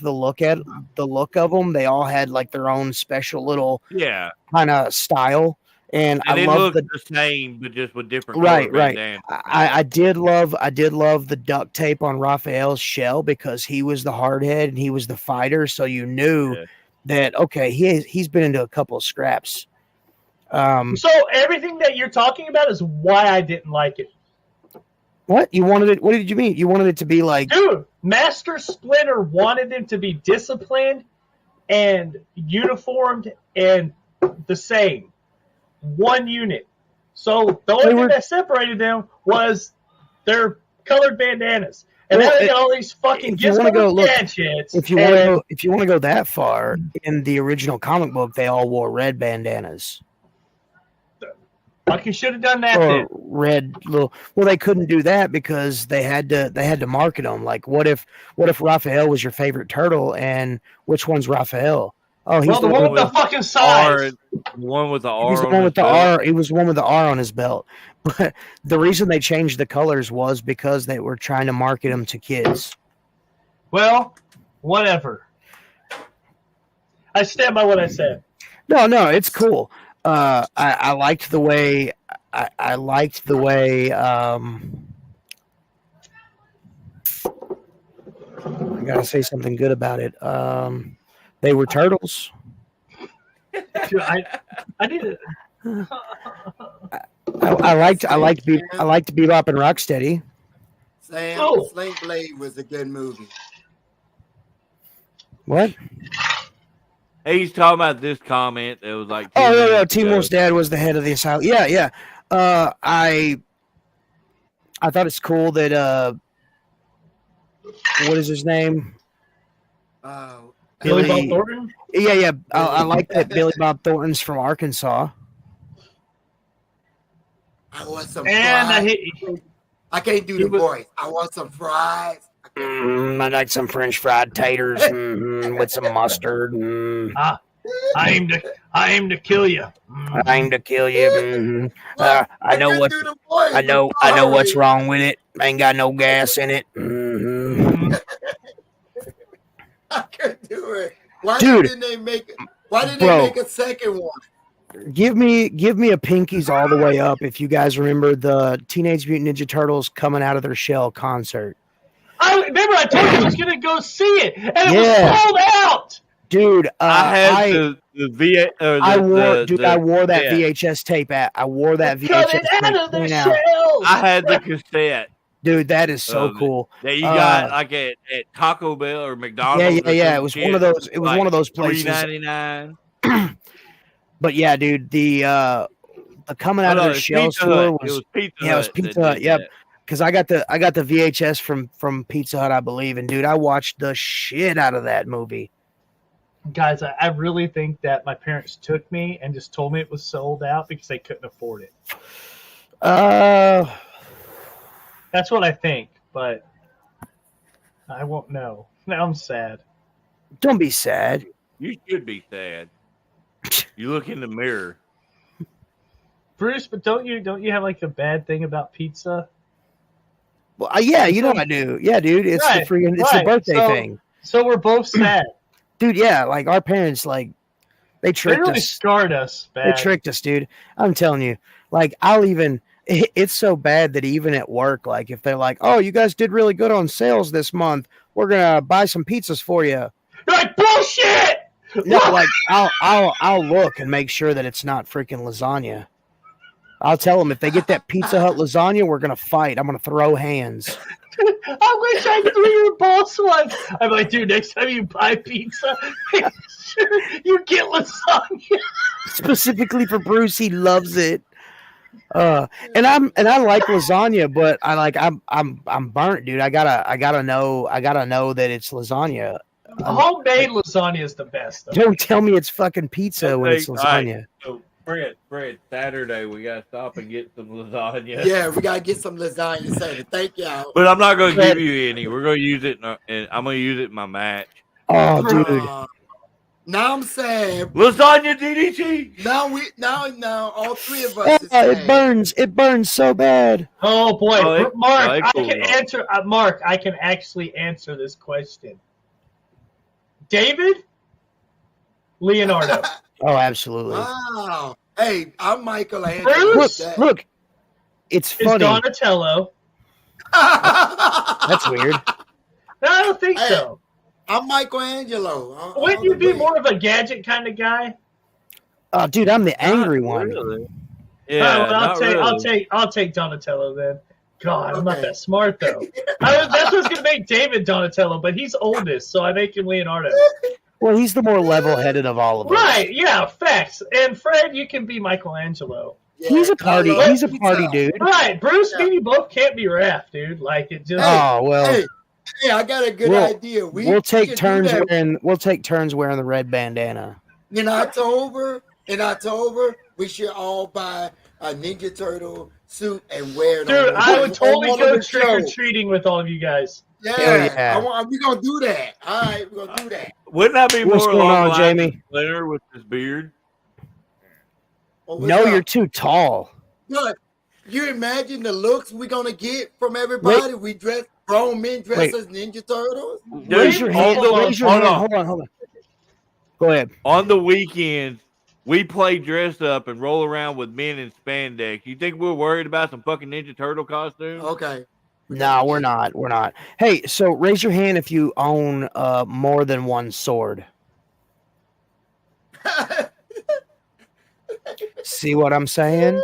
Speaker 2: look of them. They all had like their own special little
Speaker 1: Yeah.
Speaker 2: kind of style, and
Speaker 1: And
Speaker 2: I
Speaker 1: it
Speaker 2: love
Speaker 1: looked
Speaker 2: the
Speaker 1: the same, but just with different
Speaker 2: right.
Speaker 1: color bandanas.
Speaker 2: I did love the duct tape on Raphael's shell because he was the hardhead and he was the fighter, so you knew
Speaker 1: Yeah.
Speaker 2: that okay, he's been into a couple of scraps.
Speaker 3: So everything that you're talking about is why I didn't like it.
Speaker 2: What you wanted it? What did you mean? You wanted it to be like
Speaker 3: Dude, Master Splinter wanted him to be disciplined and uniformed and the same. One unit. So the only thing that separated them was their colored bandanas. And
Speaker 2: Well,
Speaker 3: then they got all these fucking
Speaker 2: if you wanna go look-
Speaker 3: gadgets.
Speaker 2: if you want to go that far in the original comic book, they all wore red bandanas.
Speaker 3: Fucking should have done that
Speaker 2: Or
Speaker 3: then.
Speaker 2: red little. Well, they couldn't do that because they had to market them. Like, what if Raphael was your favorite turtle, and which one's Raphael? Oh, he's
Speaker 3: Well, the one with the fucking size.
Speaker 1: One with the R.
Speaker 2: He's the
Speaker 1: on
Speaker 2: one
Speaker 1: his
Speaker 2: with the
Speaker 1: belt.
Speaker 2: R. He was the one with the R on his belt. But the reason they changed the colors was because they were trying to market them to kids.
Speaker 3: Well, whatever. I stand by what I said.
Speaker 2: No, it's cool. I liked the way. I liked the way. I gotta say something good about it. They were turtles.
Speaker 3: Dude, I need to.
Speaker 2: I liked Bebop and Rocksteady.
Speaker 4: Sam,
Speaker 3: Oh.
Speaker 4: Sling Blade was a good movie.
Speaker 2: What?
Speaker 1: He's talking about this comment that was like. 2
Speaker 2: Oh no,
Speaker 1: minutes ago.
Speaker 2: Timur's dad was the head of the asylum. Yeah. I thought it's cool that what is his name?
Speaker 3: Billy Bob
Speaker 2: Billy-
Speaker 3: Thornton?
Speaker 2: Yeah. I like that Billy Bob Thornton's from Arkansas.
Speaker 4: I want some
Speaker 3: And
Speaker 4: fries.
Speaker 3: he,
Speaker 4: I can't do the voice. I want some fries.
Speaker 2: I like some French fried taters with some mustard.
Speaker 3: I aim to kill you.
Speaker 2: I aim to kill you. I know
Speaker 4: can't
Speaker 2: what
Speaker 4: do the voice.
Speaker 2: I know what's wrong with it. Ain't got no gas in it.
Speaker 4: I can't do it. Why
Speaker 2: Dude.
Speaker 4: didn't they make? Why didn't
Speaker 2: Bro.
Speaker 4: they make a second one?
Speaker 2: Give me a pinkies all the way up if you guys remember the Teenage Mutant Ninja Turtles coming out of their shell concert.
Speaker 3: I remember I told you I was going to go see it, and it
Speaker 2: Yeah.
Speaker 3: was sold out.
Speaker 2: Dude,
Speaker 1: I had the V.
Speaker 2: I wore that
Speaker 1: yeah.
Speaker 2: VHS tape at. I wore that VHS
Speaker 3: Cut it
Speaker 2: tape
Speaker 3: out of the
Speaker 2: clean out.
Speaker 3: shells.
Speaker 1: I had the cassette
Speaker 2: Dude, that is so
Speaker 1: of it.
Speaker 2: cool.
Speaker 1: that you got like at Taco Bell or McDonald's.
Speaker 2: Yeah. It was one of those. It was one of those places.
Speaker 1: $3.99.
Speaker 2: But yeah, dude, the coming out of their shell tour was
Speaker 1: Pizza
Speaker 2: yeah, it was
Speaker 1: Hut
Speaker 2: Pizza
Speaker 1: that
Speaker 2: Hut.
Speaker 1: did
Speaker 2: Yep.
Speaker 1: that.
Speaker 2: because I got the VHS from Pizza Hut, I believe, and dude, I watched the shit out of that movie.
Speaker 3: Guys, I really think that my parents took me and just told me it was sold out because they couldn't afford it. That's what I think, but I won't know. Now I'm sad.
Speaker 2: Don't be sad.
Speaker 1: You should be sad. You look in the mirror.
Speaker 3: Bruce, but don't you have like a bad thing about pizza?
Speaker 2: Well, yeah, you know I do. Yeah, dude, it's
Speaker 3: Right,
Speaker 2: the freaking it's the
Speaker 3: right.
Speaker 2: birthday
Speaker 3: So-
Speaker 2: thing,
Speaker 3: So we're both sad.
Speaker 2: dude. Yeah, like our parents, like they
Speaker 3: They
Speaker 2: tricked
Speaker 3: really
Speaker 2: us.
Speaker 3: scarred us,
Speaker 2: They
Speaker 3: bad.
Speaker 2: tricked us, dude. I'm telling you. Like it's so bad that even at work, like if they're like, "Oh, you guys did really good on sales this month. We're gonna buy some pizzas for you."
Speaker 3: You're like bullshit.
Speaker 2: No, like I'll look and make sure that it's not freaking lasagna. I'll tell them if they get that Pizza Hut lasagna, we're gonna fight. I'm gonna throw hands.
Speaker 3: I wish I knew your boss was. I'm like, dude, next time you buy pizza, make sure you get lasagna.
Speaker 2: Specifically for Bruce, he loves it. And I like lasagna, but I'm burnt, dude. I gotta know that it's lasagna.
Speaker 3: Homemade lasagna is the best. Though.
Speaker 2: Don't tell me it's fucking pizza when it's lasagna.
Speaker 1: So, Fred, Saturday we gotta stop and get some lasagna.
Speaker 4: Yeah, we gotta get some lasagna. Say thank y'all.
Speaker 1: But I'm not gonna give you any. We're gonna use it, and I'm gonna use it in my match.
Speaker 2: Oh, dude.
Speaker 4: Now I'm sad.
Speaker 1: Lasagna DDT.
Speaker 4: Now all three of us. Is sad.
Speaker 2: It burns so bad.
Speaker 3: Oh boy,
Speaker 1: Oh,
Speaker 3: Mark,
Speaker 1: cool.
Speaker 3: I can answer. Mark, I can actually answer this question. David, Leonardo.
Speaker 2: Oh, absolutely.
Speaker 4: Wow. Hey, I'm Michelangelo.
Speaker 3: Bruce?
Speaker 2: Look, it's
Speaker 3: Is
Speaker 2: funny.
Speaker 3: Donatello?
Speaker 2: That's weird.
Speaker 3: No, I don't think so.
Speaker 4: I'm Michelangelo.
Speaker 3: Wouldn't you be more of a gadget kind of guy?
Speaker 2: Oh, dude, I'm the angry
Speaker 1: Not
Speaker 2: one.
Speaker 1: really.
Speaker 3: Oh,
Speaker 1: Yeah,
Speaker 3: well,
Speaker 1: not
Speaker 3: I'll take Donatello then. God, I'm not
Speaker 4: Okay.
Speaker 3: that smart though. That's what's gonna make David Donatello, but he's oldest, so I make him Leonardo.
Speaker 2: Well, he's the more level-headed of all of us.
Speaker 3: Right? Yeah, facts. And Fred, you can be Michelangelo.
Speaker 4: Yeah,
Speaker 2: He's a party.
Speaker 4: I love
Speaker 2: He's a
Speaker 4: pizza.
Speaker 2: party dude.
Speaker 3: Right, Bruce,
Speaker 4: Yeah.
Speaker 3: me, you both can't be Raph, dude. Like it just.
Speaker 2: Oh well,
Speaker 4: Hey, I got a good
Speaker 2: We'll-
Speaker 4: idea.
Speaker 2: we'll
Speaker 4: should
Speaker 2: take
Speaker 4: do
Speaker 2: turns
Speaker 4: that.
Speaker 2: wearing the red bandana.
Speaker 4: In October, we should all buy a Ninja Turtle suit and wear it.
Speaker 3: Dude, I would totally
Speaker 4: on
Speaker 3: go
Speaker 4: the
Speaker 3: trick or
Speaker 4: show.
Speaker 3: treating with all of you guys.
Speaker 4: Yeah,
Speaker 2: Hell yeah.
Speaker 4: we're gonna do that. All right, we're gonna do that.
Speaker 1: Wouldn't that be
Speaker 2: What's
Speaker 1: more
Speaker 2: going
Speaker 1: along
Speaker 2: on,
Speaker 1: the lines
Speaker 2: Jamie?
Speaker 1: of Splinter with his beard?
Speaker 4: Well, what's
Speaker 2: No,
Speaker 4: up?
Speaker 2: you're too tall.
Speaker 4: Look, you imagine the looks we're gonna get from everybody? We dress grown men dress
Speaker 2: Wait.
Speaker 4: as Ninja Turtles.
Speaker 1: Dude,
Speaker 2: Raise your hand.
Speaker 1: hold on,
Speaker 2: Raise your
Speaker 1: hold
Speaker 2: hand.
Speaker 1: on.
Speaker 2: Hold on. Go ahead.
Speaker 1: On the weekends, we play dress up and roll around with men in spandex. You think we're worried about some fucking Ninja Turtle costumes?
Speaker 4: Okay.
Speaker 2: No, we're not. We're not. Hey, so raise your hand if you own more than one sword. See what I'm saying?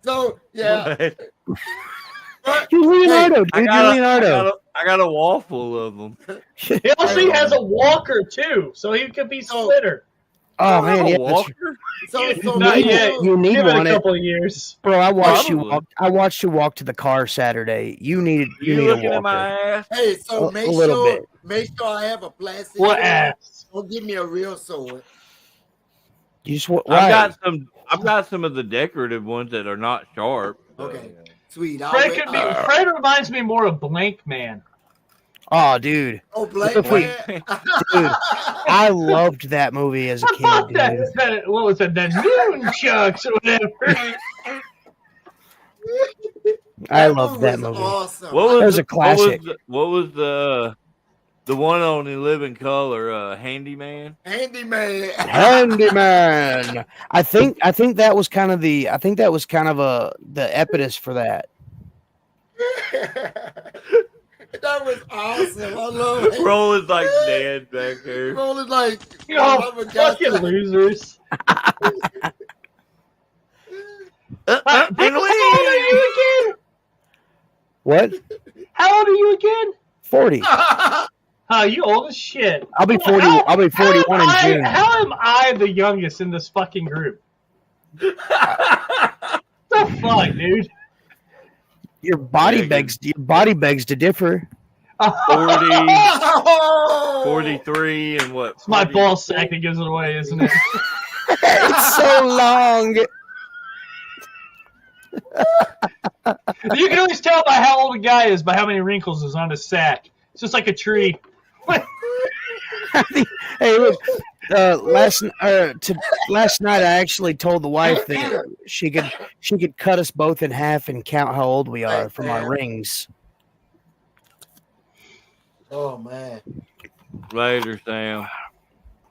Speaker 4: So yeah,
Speaker 2: You're Leonardo, dude. You're Leonardo.
Speaker 1: I got a wall full of them.
Speaker 3: He also has a walker too, so he could be Splinter.
Speaker 2: Oh man, yeah, that's-
Speaker 1: Walker?
Speaker 4: so
Speaker 3: Not
Speaker 4: maybe-
Speaker 3: yet.
Speaker 2: you need
Speaker 3: Give it
Speaker 2: one.
Speaker 3: a couple of years.
Speaker 2: Bro, I watched you
Speaker 1: Probably.
Speaker 2: walk. I watched you walk to the car Saturday. You need
Speaker 1: You
Speaker 2: a
Speaker 1: looking
Speaker 2: walker.
Speaker 1: at my ass?
Speaker 4: Hey, so
Speaker 2: A little bit.
Speaker 4: make sure I have a plastic.
Speaker 3: What
Speaker 4: sword.
Speaker 3: ass?
Speaker 4: Don't give me a real sword.
Speaker 2: You just
Speaker 1: I've got some of the decorative ones that are not sharp.
Speaker 4: Okay, sweet. I'll
Speaker 3: Fred
Speaker 4: wait.
Speaker 3: could be. Fred reminds me more of Blank Man.
Speaker 2: Oh, dude,
Speaker 4: Oh, Blake.
Speaker 2: Look, wait.
Speaker 4: man.
Speaker 2: dude, I loved that movie as a kid, dude.
Speaker 3: What was it? The Nunchucks or whatever.
Speaker 2: I loved
Speaker 4: movie
Speaker 2: that
Speaker 4: was
Speaker 2: movie.
Speaker 4: Awesome.
Speaker 1: What was
Speaker 2: That was a classic.
Speaker 1: What was the one on In Living Color? Handyman.
Speaker 4: Handyman.
Speaker 2: Handyman. I think that was kind of the the impetus for that.
Speaker 4: That was awesome. I love it.
Speaker 1: Roll is like dead back there.
Speaker 4: Roll is like,
Speaker 3: You know, fucking losers. Pickle, how old are you again?
Speaker 2: What?
Speaker 3: How old are you again?
Speaker 2: 40.
Speaker 3: Oh, you old as shit.
Speaker 2: I'll be 40. I'll be 41 in June.
Speaker 3: How am I the youngest in this fucking group? The fuck, dude?
Speaker 2: Your body begs to differ.
Speaker 1: 43 and what?
Speaker 3: It's my
Speaker 1: 40
Speaker 3: ball sack that gives it away, isn't it?
Speaker 2: It's so long.
Speaker 3: You can always tell by how old a guy is by how many wrinkles is on his sack. It's just like a tree.
Speaker 2: Hey, look, last night I actually told the wife that she could cut us both in half and count how old we are from our rings.
Speaker 4: Oh man.
Speaker 1: Later, Sam.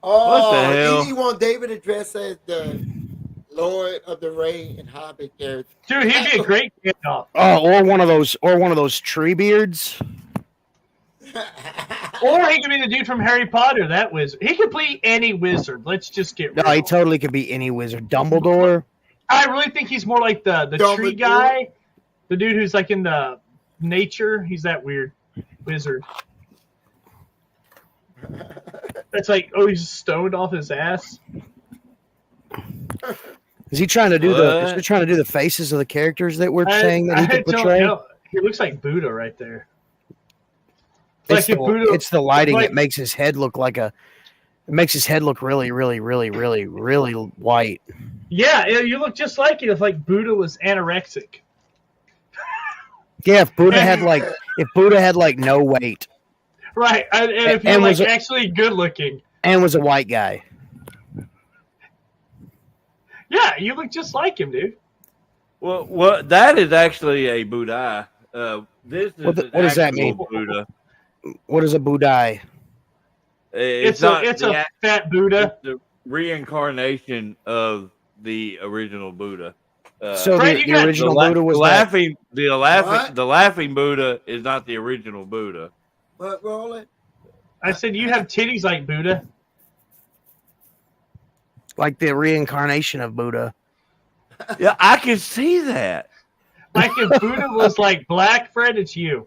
Speaker 4: Oh,
Speaker 1: What the hell?
Speaker 4: You want David to dress as the Lord of the Ring and Hobbit character?
Speaker 3: Dude, he'd be a great Gandalf.
Speaker 2: Oh, or one of those tree beards.
Speaker 3: Or he could be the dude from Harry Potter, that wizard. He could be any wizard. Let's just get real.
Speaker 2: No, he totally could be any wizard. Dumbledore.
Speaker 3: I really think he's more like the tree
Speaker 4: Dumbledore.
Speaker 3: guy. The dude who's like in the nature. He's that weird wizard. That's like, oh, he's stoned off his ass.
Speaker 2: Is he trying to do the faces of the characters that we're saying that he could portray?
Speaker 3: Know. He looks like Buddha right there.
Speaker 2: It's the lighting. It makes his head look really, really, really, really, really white.
Speaker 3: Yeah, you look just like it if like Buddha was anorexic.
Speaker 2: Yeah, if Buddha had like no weight.
Speaker 3: Right, and if he was actually good looking.
Speaker 2: And was a white guy.
Speaker 3: Yeah, you look just like him, dude.
Speaker 1: Well, that is actually a Buddha. This is
Speaker 2: what does that mean?
Speaker 1: Buddha.
Speaker 2: What is a Buddha?
Speaker 3: It's a fat Buddha.
Speaker 1: It's the reincarnation of the original Buddha.
Speaker 2: So the original Buddha was
Speaker 1: the laughing Buddha is not the original Buddha.
Speaker 4: What, Roland?
Speaker 3: I said you have titties like Buddha.
Speaker 2: Like the reincarnation of Buddha.
Speaker 1: Yeah, I can see that.
Speaker 3: Like if Buddha was like black, Fred, it's you.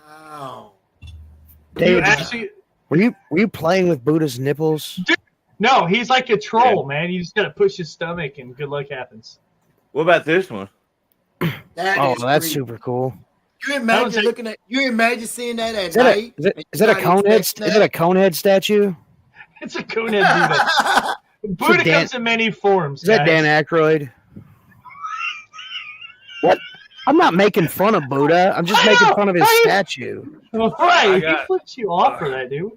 Speaker 4: Wow.
Speaker 2: David, were you playing with Buddha's nipples?
Speaker 3: Dude, no, he's like a troll, man. You just gotta push his stomach and good luck happens.
Speaker 1: What about this one?
Speaker 2: That's super cool.
Speaker 4: You imagine seeing that at night?
Speaker 2: Is that a conehead? Is that a conehead statue?
Speaker 3: It's a conehead Buddha. Buddha comes in many forms.
Speaker 2: Is that Dan Aykroyd? What? I'm not making fun of Buddha. I'm just making fun of his statue.
Speaker 3: Right. He flipped you off for that, dude.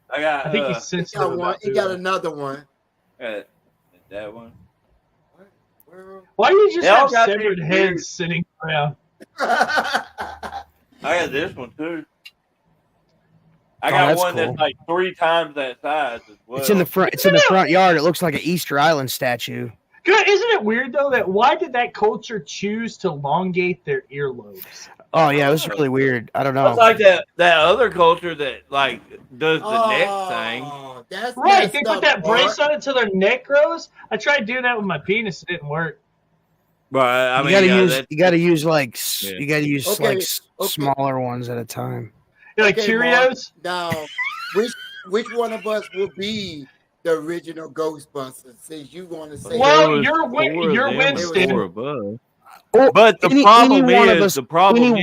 Speaker 1: I
Speaker 3: think he's sensitive.
Speaker 4: He got another one.
Speaker 1: That one.
Speaker 3: Why do you just have severed heads sitting around?
Speaker 1: I got this one too. I got one cool. That's like 3 times that size as well.
Speaker 2: It's in the front. It's in the front yard. It looks like an Easter Island statue.
Speaker 3: Isn't it weird though that why did that culture choose to elongate their earlobes?
Speaker 2: Oh yeah, it was really weird. I don't know.
Speaker 1: It's like that other culture that like does the neck thing.
Speaker 4: That's
Speaker 3: right. They put that brace on it till their neck grows. I tried doing that with my penis. It didn't work.
Speaker 1: But
Speaker 2: you got to use smaller ones at a time.
Speaker 3: Yeah, like Cheerios.
Speaker 4: Now, which one of us will be the original Ghostbusters? Since you want to say,
Speaker 3: well, you're Winston.
Speaker 1: But the problem
Speaker 2: is,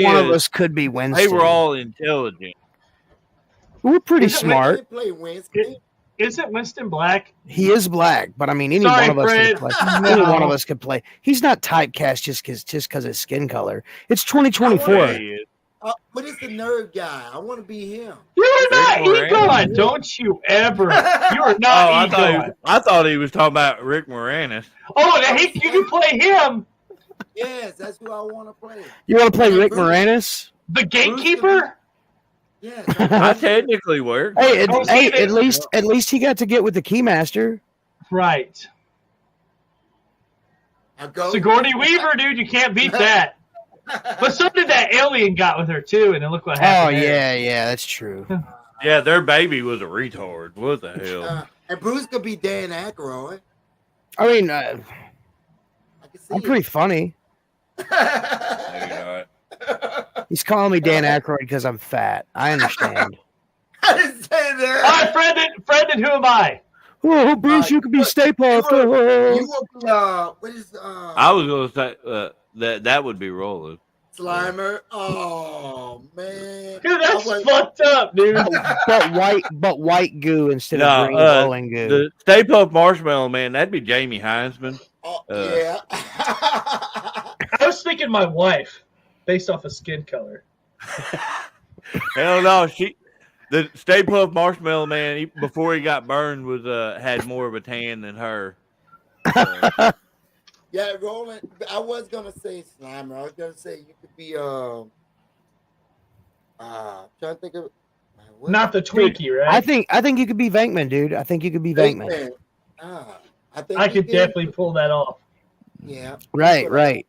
Speaker 2: one of us could be Winston.
Speaker 1: They were all intelligent.
Speaker 2: We're pretty smart.
Speaker 3: Isn't Winston black?
Speaker 2: He is black, but I mean, any one of us could play. Any one of us could play. He's not typecast just because his skin color. It's 2024.
Speaker 4: But it's the nerd guy. I want to be him.
Speaker 3: You're not Egon. Don't you ever. You are not Egon.
Speaker 1: I thought he was talking about Rick Moranis.
Speaker 3: Oh, you can play him.
Speaker 4: Yes, that's who I want to play.
Speaker 2: You want to play Rick Moranis?
Speaker 3: The gatekeeper?
Speaker 4: Yeah.
Speaker 1: I technically work.
Speaker 2: Hey, at least he got to get with the Keymaster.
Speaker 3: Right. Sigourney Weaver, dude, you can't beat that. But so did that alien got with her too, and then look what happened.
Speaker 2: Oh yeah, that's true.
Speaker 1: Yeah, their baby was a retard. What the hell?
Speaker 4: And Bruce could be Dan Aykroyd.
Speaker 2: I mean, I'm pretty funny. He's calling me Dan Aykroyd because I'm fat. I understand.
Speaker 4: I didn't say that.
Speaker 3: All right, Brendan, who am I?
Speaker 2: Oh, Bruce, you could be Stay Puft.
Speaker 4: You will be, what is,
Speaker 1: I was going to say that would be Roland.
Speaker 4: Slimer. Oh, man.
Speaker 3: Dude, that's fucked up, dude.
Speaker 2: but white goo instead of green glowing goo.
Speaker 1: The Stay Puft Marshmallow Man, that'd be Jamie Heisman.
Speaker 4: Oh, yeah.
Speaker 3: I was thinking my wife, based off of skin color.
Speaker 1: Hell no, The Stay Puft Marshmallow Man, before he got burned, was had more of a tan than her.
Speaker 4: Yeah, Roland. I was gonna say Slimer. I was gonna say you could be trying to think of what?
Speaker 3: Not the Twinkie, right?
Speaker 2: I think you could be Venkman, dude. I think you could be Venkman.
Speaker 4: Venkman. I think
Speaker 3: I
Speaker 4: you
Speaker 3: could
Speaker 4: did.
Speaker 3: definitely pull that off.
Speaker 4: Yeah.
Speaker 2: Right, right.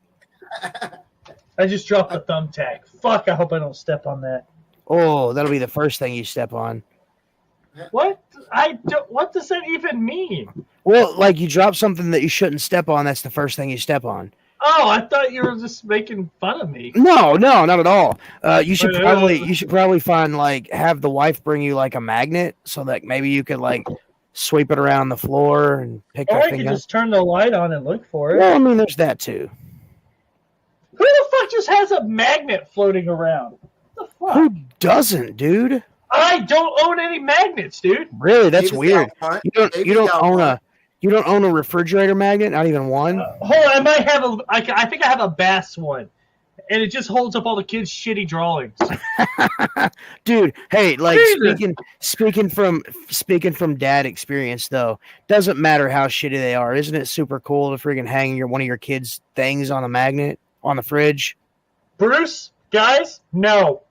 Speaker 3: I just dropped the thumbtack. Fuck, I hope I don't step on that.
Speaker 2: Oh, that'll be the first thing you step on.
Speaker 3: What? What does that even mean?
Speaker 2: Well, like you drop something that you shouldn't step on, that's the first thing you step on.
Speaker 3: Oh, I thought you were just making fun of me.
Speaker 2: No, not at all. You should probably find have the wife bring you like a magnet so that maybe you could like sweep it around the floor and pick
Speaker 3: Or
Speaker 2: that
Speaker 3: I
Speaker 2: thing
Speaker 3: could
Speaker 2: up.
Speaker 3: just turn the light on and look for it.
Speaker 2: Well, I mean, there's that too.
Speaker 3: Who the fuck just has a magnet floating around? What the fuck?
Speaker 2: Who doesn't, dude?
Speaker 3: I don't own any magnets, dude.
Speaker 2: Really? That's
Speaker 4: Maybe
Speaker 2: weird.
Speaker 4: South
Speaker 2: You don't own a refrigerator magnet? Not even one?
Speaker 3: Hold on, I might have I think I have a Bass one. And it just holds up all the kids' shitty drawings.
Speaker 2: Dude, hey, like
Speaker 1: Jesus.
Speaker 2: speaking from dad experience though, doesn't matter how shitty they are. Isn't it super cool to freaking hang one of your kids' things on a magnet on the fridge?
Speaker 3: Bruce, guys, no.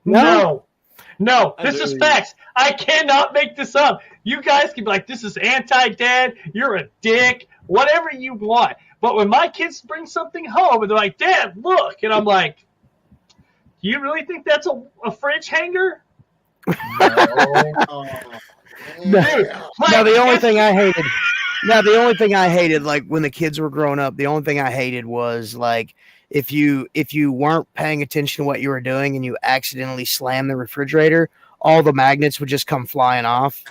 Speaker 3: This is facts. I cannot make this up. You guys can be like, this is anti-dad, you're a dick, whatever you want. But when my kids bring something home and they're like, Dad, look, and I'm like, do you really think that's a fridge hanger? No.
Speaker 2: Now the only thing I hated, like when the kids were growing up, the only thing I hated was like if you weren't paying attention to what you were doing and you accidentally slammed the refrigerator, all the magnets would just come flying off.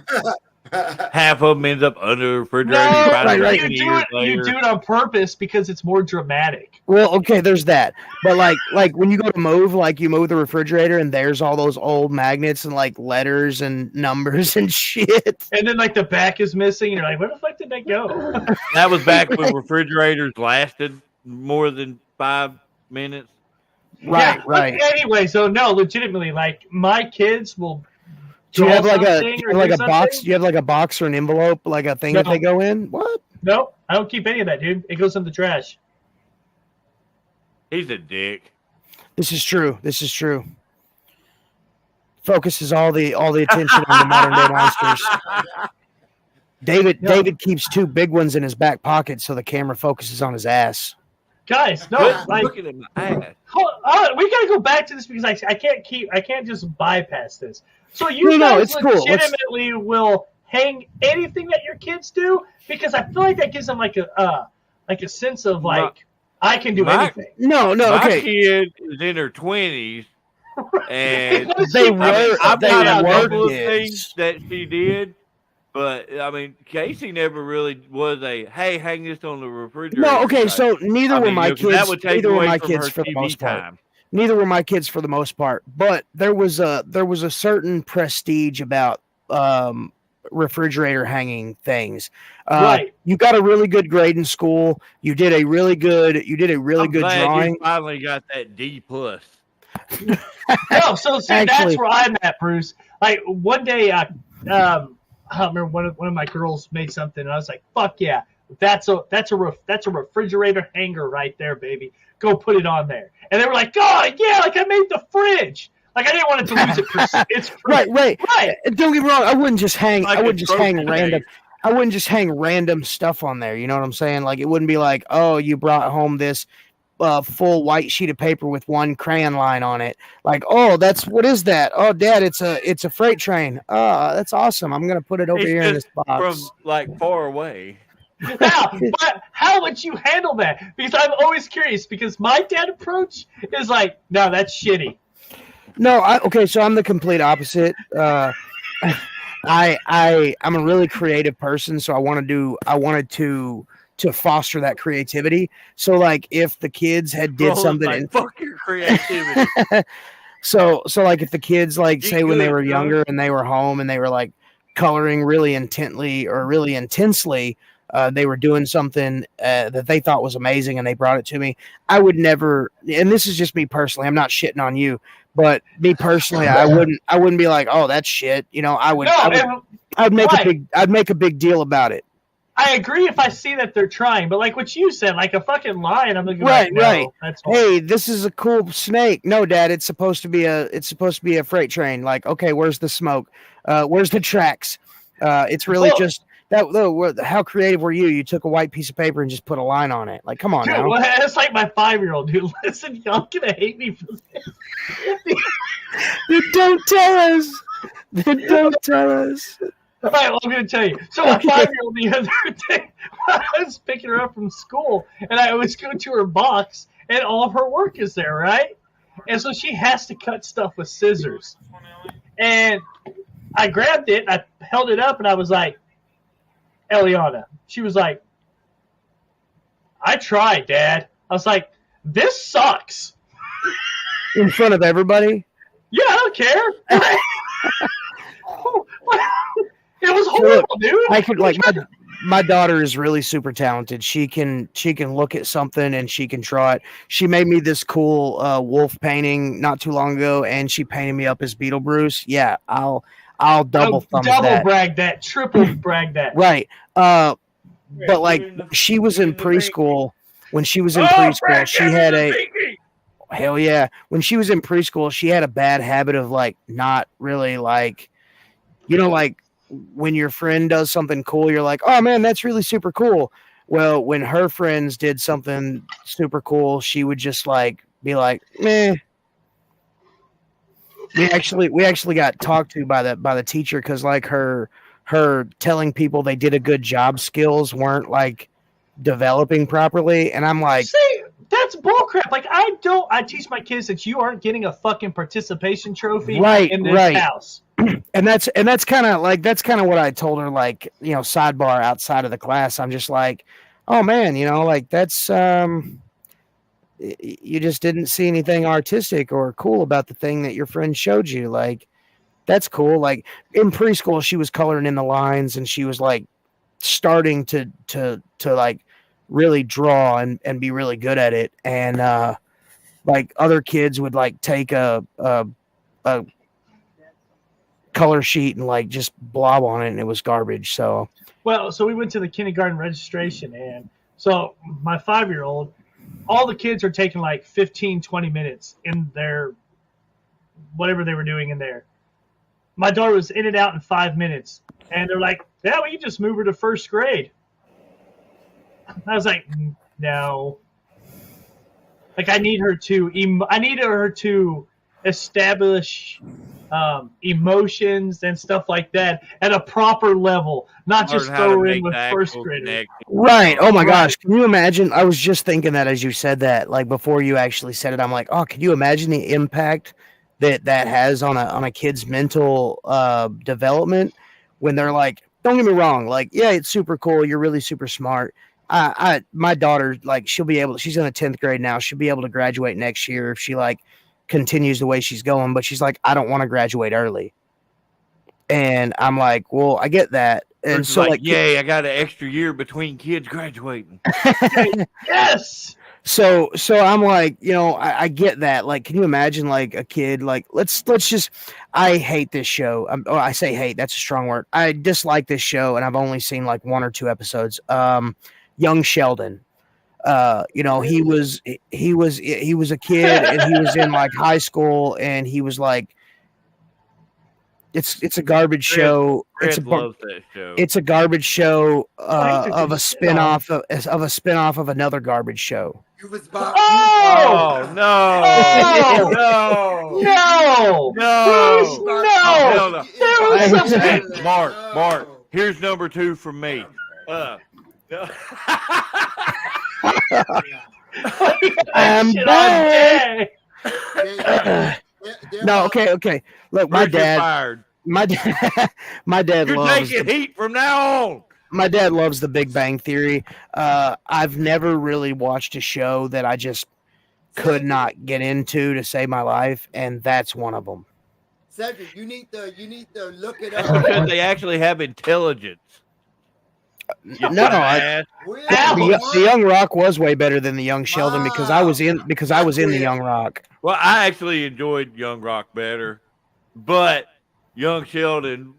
Speaker 1: Half of them ends up under the refrigerator.
Speaker 2: right.
Speaker 3: You do it on purpose because it's more dramatic.
Speaker 2: Well, okay, there's that. But like when you go to move, like you move the refrigerator and there's all those old magnets and like letters and numbers and shit.
Speaker 3: And then like the back is missing and you're like, where the fuck did that go?
Speaker 1: That was back when refrigerators lasted more than 5 minutes.
Speaker 2: Right.
Speaker 3: Anyway, so no, legitimately, like my kids will.
Speaker 2: Do you have like a box? Do you have like a box or an envelope, like a thing that they go in? What?
Speaker 3: No, I don't keep any of that, dude. It goes in the trash.
Speaker 1: He's a dick.
Speaker 2: This is true. Focuses all the attention on the modern day monsters. David keeps 2 big ones in his back pocket so the camera focuses on his ass.
Speaker 3: Guys, no, like,
Speaker 1: looking at my ass.
Speaker 3: We gotta go back to this because I can't just bypass this. So you guys
Speaker 2: it's cool.
Speaker 3: legitimately will hang anything that your kids do because I feel like that gives them like a sense of like I can do anything.
Speaker 2: No,
Speaker 1: My
Speaker 2: okay.
Speaker 1: kid is in her 20s, and
Speaker 3: I've
Speaker 1: got a
Speaker 2: were
Speaker 1: couple of
Speaker 2: kids.
Speaker 1: things that she did, but I mean, Casey never really was a hey, hang this on the refrigerator.
Speaker 2: No, okay. So neither were my kids.
Speaker 1: That would take
Speaker 2: Neither were
Speaker 1: away
Speaker 2: my
Speaker 1: from
Speaker 2: kids
Speaker 1: her
Speaker 2: for the
Speaker 1: TV
Speaker 2: most part.
Speaker 1: time.
Speaker 2: Neither were my kids for the most part, but there was a certain prestige about refrigerator hanging things. You got a really good grade in school. You did a really good
Speaker 1: I'm glad
Speaker 2: drawing.
Speaker 1: You finally got that D+.
Speaker 3: No, so see, that's where I'm at, Bruce. Like one day, I remember one of my girls made something, and I was like, "Fuck yeah, that's a refrigerator hanger right there, baby. Go put it on there." And they were like, "God, yeah, like I made the fridge." Like I didn't want it to lose its
Speaker 2: Right.
Speaker 3: right.
Speaker 2: Don't get me wrong. I wouldn't just hang.
Speaker 1: Like
Speaker 2: I wouldn't just hang
Speaker 1: trophy
Speaker 2: random.
Speaker 1: case.
Speaker 2: I wouldn't just hang random stuff on there. You know what I'm saying? Like it wouldn't be like, oh, you brought home this full white sheet of paper with one crayon line on it. Like, oh, what is that? Oh, Dad, it's a freight train. Oh, that's awesome. I'm gonna put it over
Speaker 1: It's
Speaker 2: here in
Speaker 1: just
Speaker 2: this box.
Speaker 1: from like far away.
Speaker 3: But how would you handle that? Because I'm always curious. Because my dad approach is like, "No, that's shitty."
Speaker 2: No, okay, so I'm the complete opposite. I'm a really creative person, so I wanted to foster that creativity. So like if the kids had did something
Speaker 1: like, fuck your creativity.
Speaker 2: so like if the kids like
Speaker 1: You
Speaker 2: say when they
Speaker 1: good,
Speaker 2: were
Speaker 1: bro.
Speaker 2: younger and they were home and they were like coloring really intently or really intensely, they were doing something that they thought was amazing and they brought it to me. I would never, and this is just me personally, I'm not shitting on you, But me personally, I wouldn't be like, oh, that's shit. You know, I'd make a big deal about it.
Speaker 3: I agree if I see that they're trying, but like what you said, like a fucking lion, I'm looking
Speaker 2: right,
Speaker 3: like, no,
Speaker 2: right.
Speaker 3: That's
Speaker 2: hey, this is a cool snake. No, Dad, it's supposed to be a freight train. Like, okay, where's the smoke? Where's the tracks? It's really just that. How creative were you? You took a white piece of paper and just put a line on it. Like, come on
Speaker 3: dude,
Speaker 2: now.
Speaker 3: well, it's like my 5-year-old dude. Listen, y'all gonna hate me for this.
Speaker 2: Don't tell us. Don't tell us.
Speaker 3: All right, well, I'm going to tell you. So my 5-year-old the other day, I was picking her up from school, and I always go to her box, and all of her work is there, right? And so she has to cut stuff with scissors. And I grabbed it, I held it up, and I was like, Eliana. She was like, I tried, Dad. I was like, this sucks.
Speaker 2: In front of everybody?
Speaker 3: Yeah, I don't care. It was horrible, dude.
Speaker 2: I could like my daughter is really super talented. She can look at something and she can draw it. She made me this cool wolf painting not too long ago, and she painted me up as Beetlejuice. Yeah, I'll double
Speaker 3: brag that, triple brag that.
Speaker 2: Right. But like she was in preschool. When she was in preschool, she had hell yeah. When she was in preschool, she had a bad habit of like not really like, you know, like when your friend does something cool, you're like, oh man, that's really super cool. Well, when her friends did something super cool, she would just like be like, meh. We actually got talked to by the teacher because like her telling people they did a good job skills weren't like developing properly, and I'm like,
Speaker 3: see, that's bullcrap. Like I teach my kids that you aren't getting a fucking participation trophy in this house.
Speaker 2: And that's kind of what I told her, like, you know, sidebar outside of the class. I'm just like, oh man, you know, like that's you just didn't see anything artistic or cool about the thing that your friend showed you. Like, that's cool. Like in preschool, she was coloring in the lines and she was like starting to like really draw and be really good at it. And like other kids would like take a color sheet and like just blob on it, and it was garbage. So
Speaker 3: we went to the kindergarten registration, and so my 5-year-old, all the kids are taking like 15-20 minutes in their whatever they were doing in there. My daughter was in and out in 5 minutes, and they're like, yeah, we can just move her to first grade. I was like, no. Like I need her to establish emotions and stuff like that at a proper level, not just throw her in with first graders.
Speaker 2: Right. Oh my gosh. Can you imagine? I was just thinking that as you said that, like before you actually said it, I'm like, oh, can you imagine the impact that has on a kid's mental development when they're like, don't get me wrong, like, yeah, it's super cool. You're really super smart. My daughter, like, she's in the 10th grade now. She'll be able to graduate next year if she like continues the way she's going, but she's like, I don't want to graduate early. And I'm like, well, I get that. And so like,
Speaker 1: yay, I got an extra year between kids graduating.
Speaker 3: Yes.
Speaker 2: So I'm like, you know, I get that. Like, can you imagine like a kid, like, let's just, I hate this show. I say hate, that's a strong word. I dislike this show, and I've only seen like 1 or 2 episodes. Young Sheldon. You know, he was a kid, and he was in like high school, and he was like, it's a garbage show.
Speaker 1: Chris loves that show.
Speaker 2: It's a garbage show of a spinoff of another garbage show.
Speaker 1: No! Mark, here's number 2 from me. No.
Speaker 2: I'm back. No, okay. Look, my dad
Speaker 1: You're
Speaker 2: loves
Speaker 1: taking heat from now on.
Speaker 2: My dad loves The Big Bang Theory. I've never really watched a show that I just could not get into to save my life, and that's one of them.
Speaker 4: Cedric, you need to look it
Speaker 1: That's
Speaker 4: up.
Speaker 1: because they actually have intelligence. Get
Speaker 2: No,
Speaker 1: some
Speaker 2: I-
Speaker 1: ass.
Speaker 2: the Young Rock was way better than the Young Sheldon because I was in the Young Rock.
Speaker 1: Well, I actually enjoyed Young Rock better, but Young Sheldon,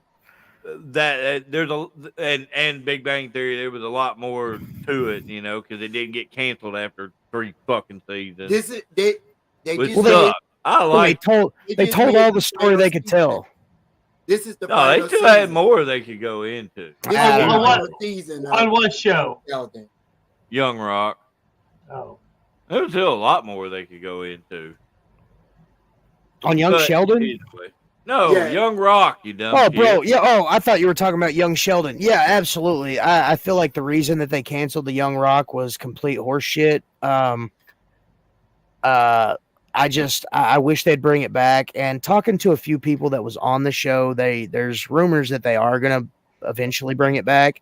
Speaker 1: there's a and Big Bang Theory, there was a lot more to it, because it didn't get canceled after 3 fucking seasons.
Speaker 4: This is they
Speaker 1: Which
Speaker 4: just
Speaker 1: sucked. I
Speaker 2: Well,
Speaker 1: like.
Speaker 2: they
Speaker 4: just
Speaker 2: told
Speaker 4: made
Speaker 2: all
Speaker 4: the
Speaker 2: the story
Speaker 4: final
Speaker 2: they could
Speaker 4: season.
Speaker 2: tell.
Speaker 4: This is the
Speaker 1: No,
Speaker 4: final
Speaker 1: they still
Speaker 4: season.
Speaker 1: had more they could go into.
Speaker 4: This is
Speaker 2: I
Speaker 4: the
Speaker 2: don't know.
Speaker 4: final season.
Speaker 3: On what show?
Speaker 4: Sheldon.
Speaker 1: Young Rock.
Speaker 3: Oh.
Speaker 1: There's still a lot more they could go into.
Speaker 2: On Young
Speaker 1: But
Speaker 2: Sheldon?
Speaker 1: anyway. No,
Speaker 4: Yeah.
Speaker 1: Young Rock, you dumb
Speaker 2: Oh,
Speaker 1: shit.
Speaker 2: bro, yeah. Oh, I thought you were talking about Young Sheldon. Yeah, absolutely. I feel like the reason that they canceled the Young Rock was complete horseshit. I wish they'd bring it back. And talking to a few people that was on the show, there's rumors that they are gonna eventually bring it back.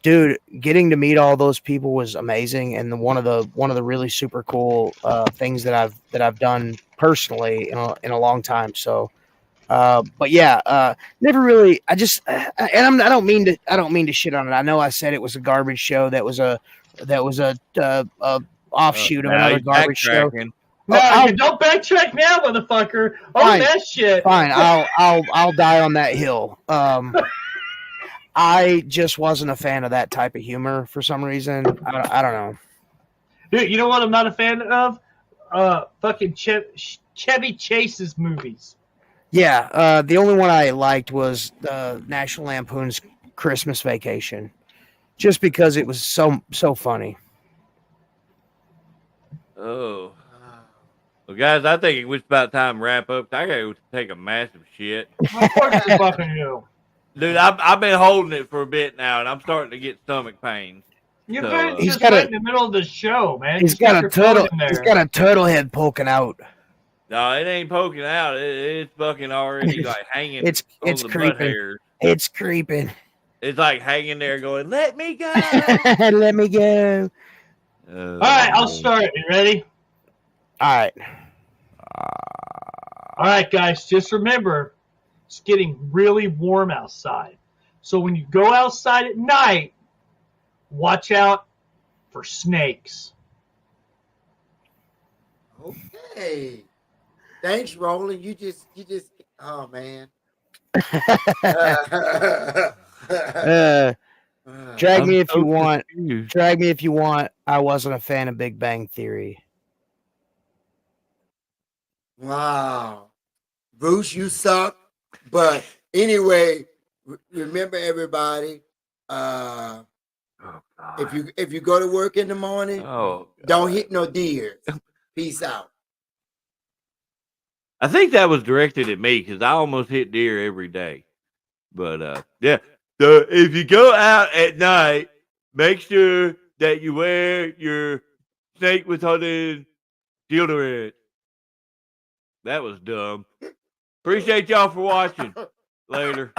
Speaker 2: Dude, getting to meet all those people was amazing, and one of the really super cool things that I've done personally in a long time. So, but yeah, never really. I don't mean to shit on it. I know I said it was a garbage show. That was a offshoot of
Speaker 1: Now
Speaker 2: another
Speaker 1: he's
Speaker 2: garbage show.
Speaker 1: backtracking.
Speaker 3: No, you don't backtrack now, motherfucker. Oh,
Speaker 2: Fine.
Speaker 3: that shit.
Speaker 2: Fine, I'll die on that hill. I just wasn't a fan of that type of humor for some reason. I don't know.
Speaker 3: Dude, you know what I'm not a fan of? Fucking Chevy Chase's movies.
Speaker 2: Yeah, the only one I liked was National Lampoon's Christmas Vacation, just because it was so funny.
Speaker 1: Oh. Well, guys, I think it's about time to wrap up. I gotta go take a massive shit.
Speaker 3: Of course you fucking do.
Speaker 1: Dude, I've been holding it for a bit now, and I'm starting to get stomach pains.
Speaker 3: You've
Speaker 1: So,
Speaker 3: been
Speaker 2: He's
Speaker 3: just
Speaker 2: got
Speaker 3: right
Speaker 2: a-
Speaker 3: in the middle of the show, man.
Speaker 2: He's
Speaker 3: Just
Speaker 2: got
Speaker 3: put
Speaker 2: a
Speaker 3: your phone
Speaker 2: turtle.
Speaker 3: in there.
Speaker 2: He's got a turtle head poking out.
Speaker 1: No, it ain't poking out. It's fucking already like hanging.
Speaker 2: It's
Speaker 1: on the butt
Speaker 2: creeping.
Speaker 1: hairs.
Speaker 2: It's creeping.
Speaker 1: It's like hanging there, going, "Let me go."
Speaker 2: Let me go.
Speaker 3: All right, I'll start. You ready?
Speaker 2: All right.
Speaker 3: All right, guys, just remember, it's getting really warm outside. So when you go outside at night, watch out for snakes.
Speaker 4: Okay. Thanks, Roland. You just. Oh man.
Speaker 2: Drag me
Speaker 1: I'm
Speaker 2: if
Speaker 1: so
Speaker 2: you want.
Speaker 1: confused.
Speaker 2: Drag me if you want. I wasn't a fan of Big Bang Theory.
Speaker 4: Wow. Bruce, you suck. But anyway, remember everybody.
Speaker 1: Oh, God.
Speaker 4: If you go to work in the morning,
Speaker 1: Oh, God.
Speaker 4: don't hit no deers. Peace out.
Speaker 1: I think that was directed at me because I almost hit deer every day. But yeah. So if you go out at night, make sure that you wear your snake retardant deodorant. That was dumb. Appreciate y'all for watching. Later.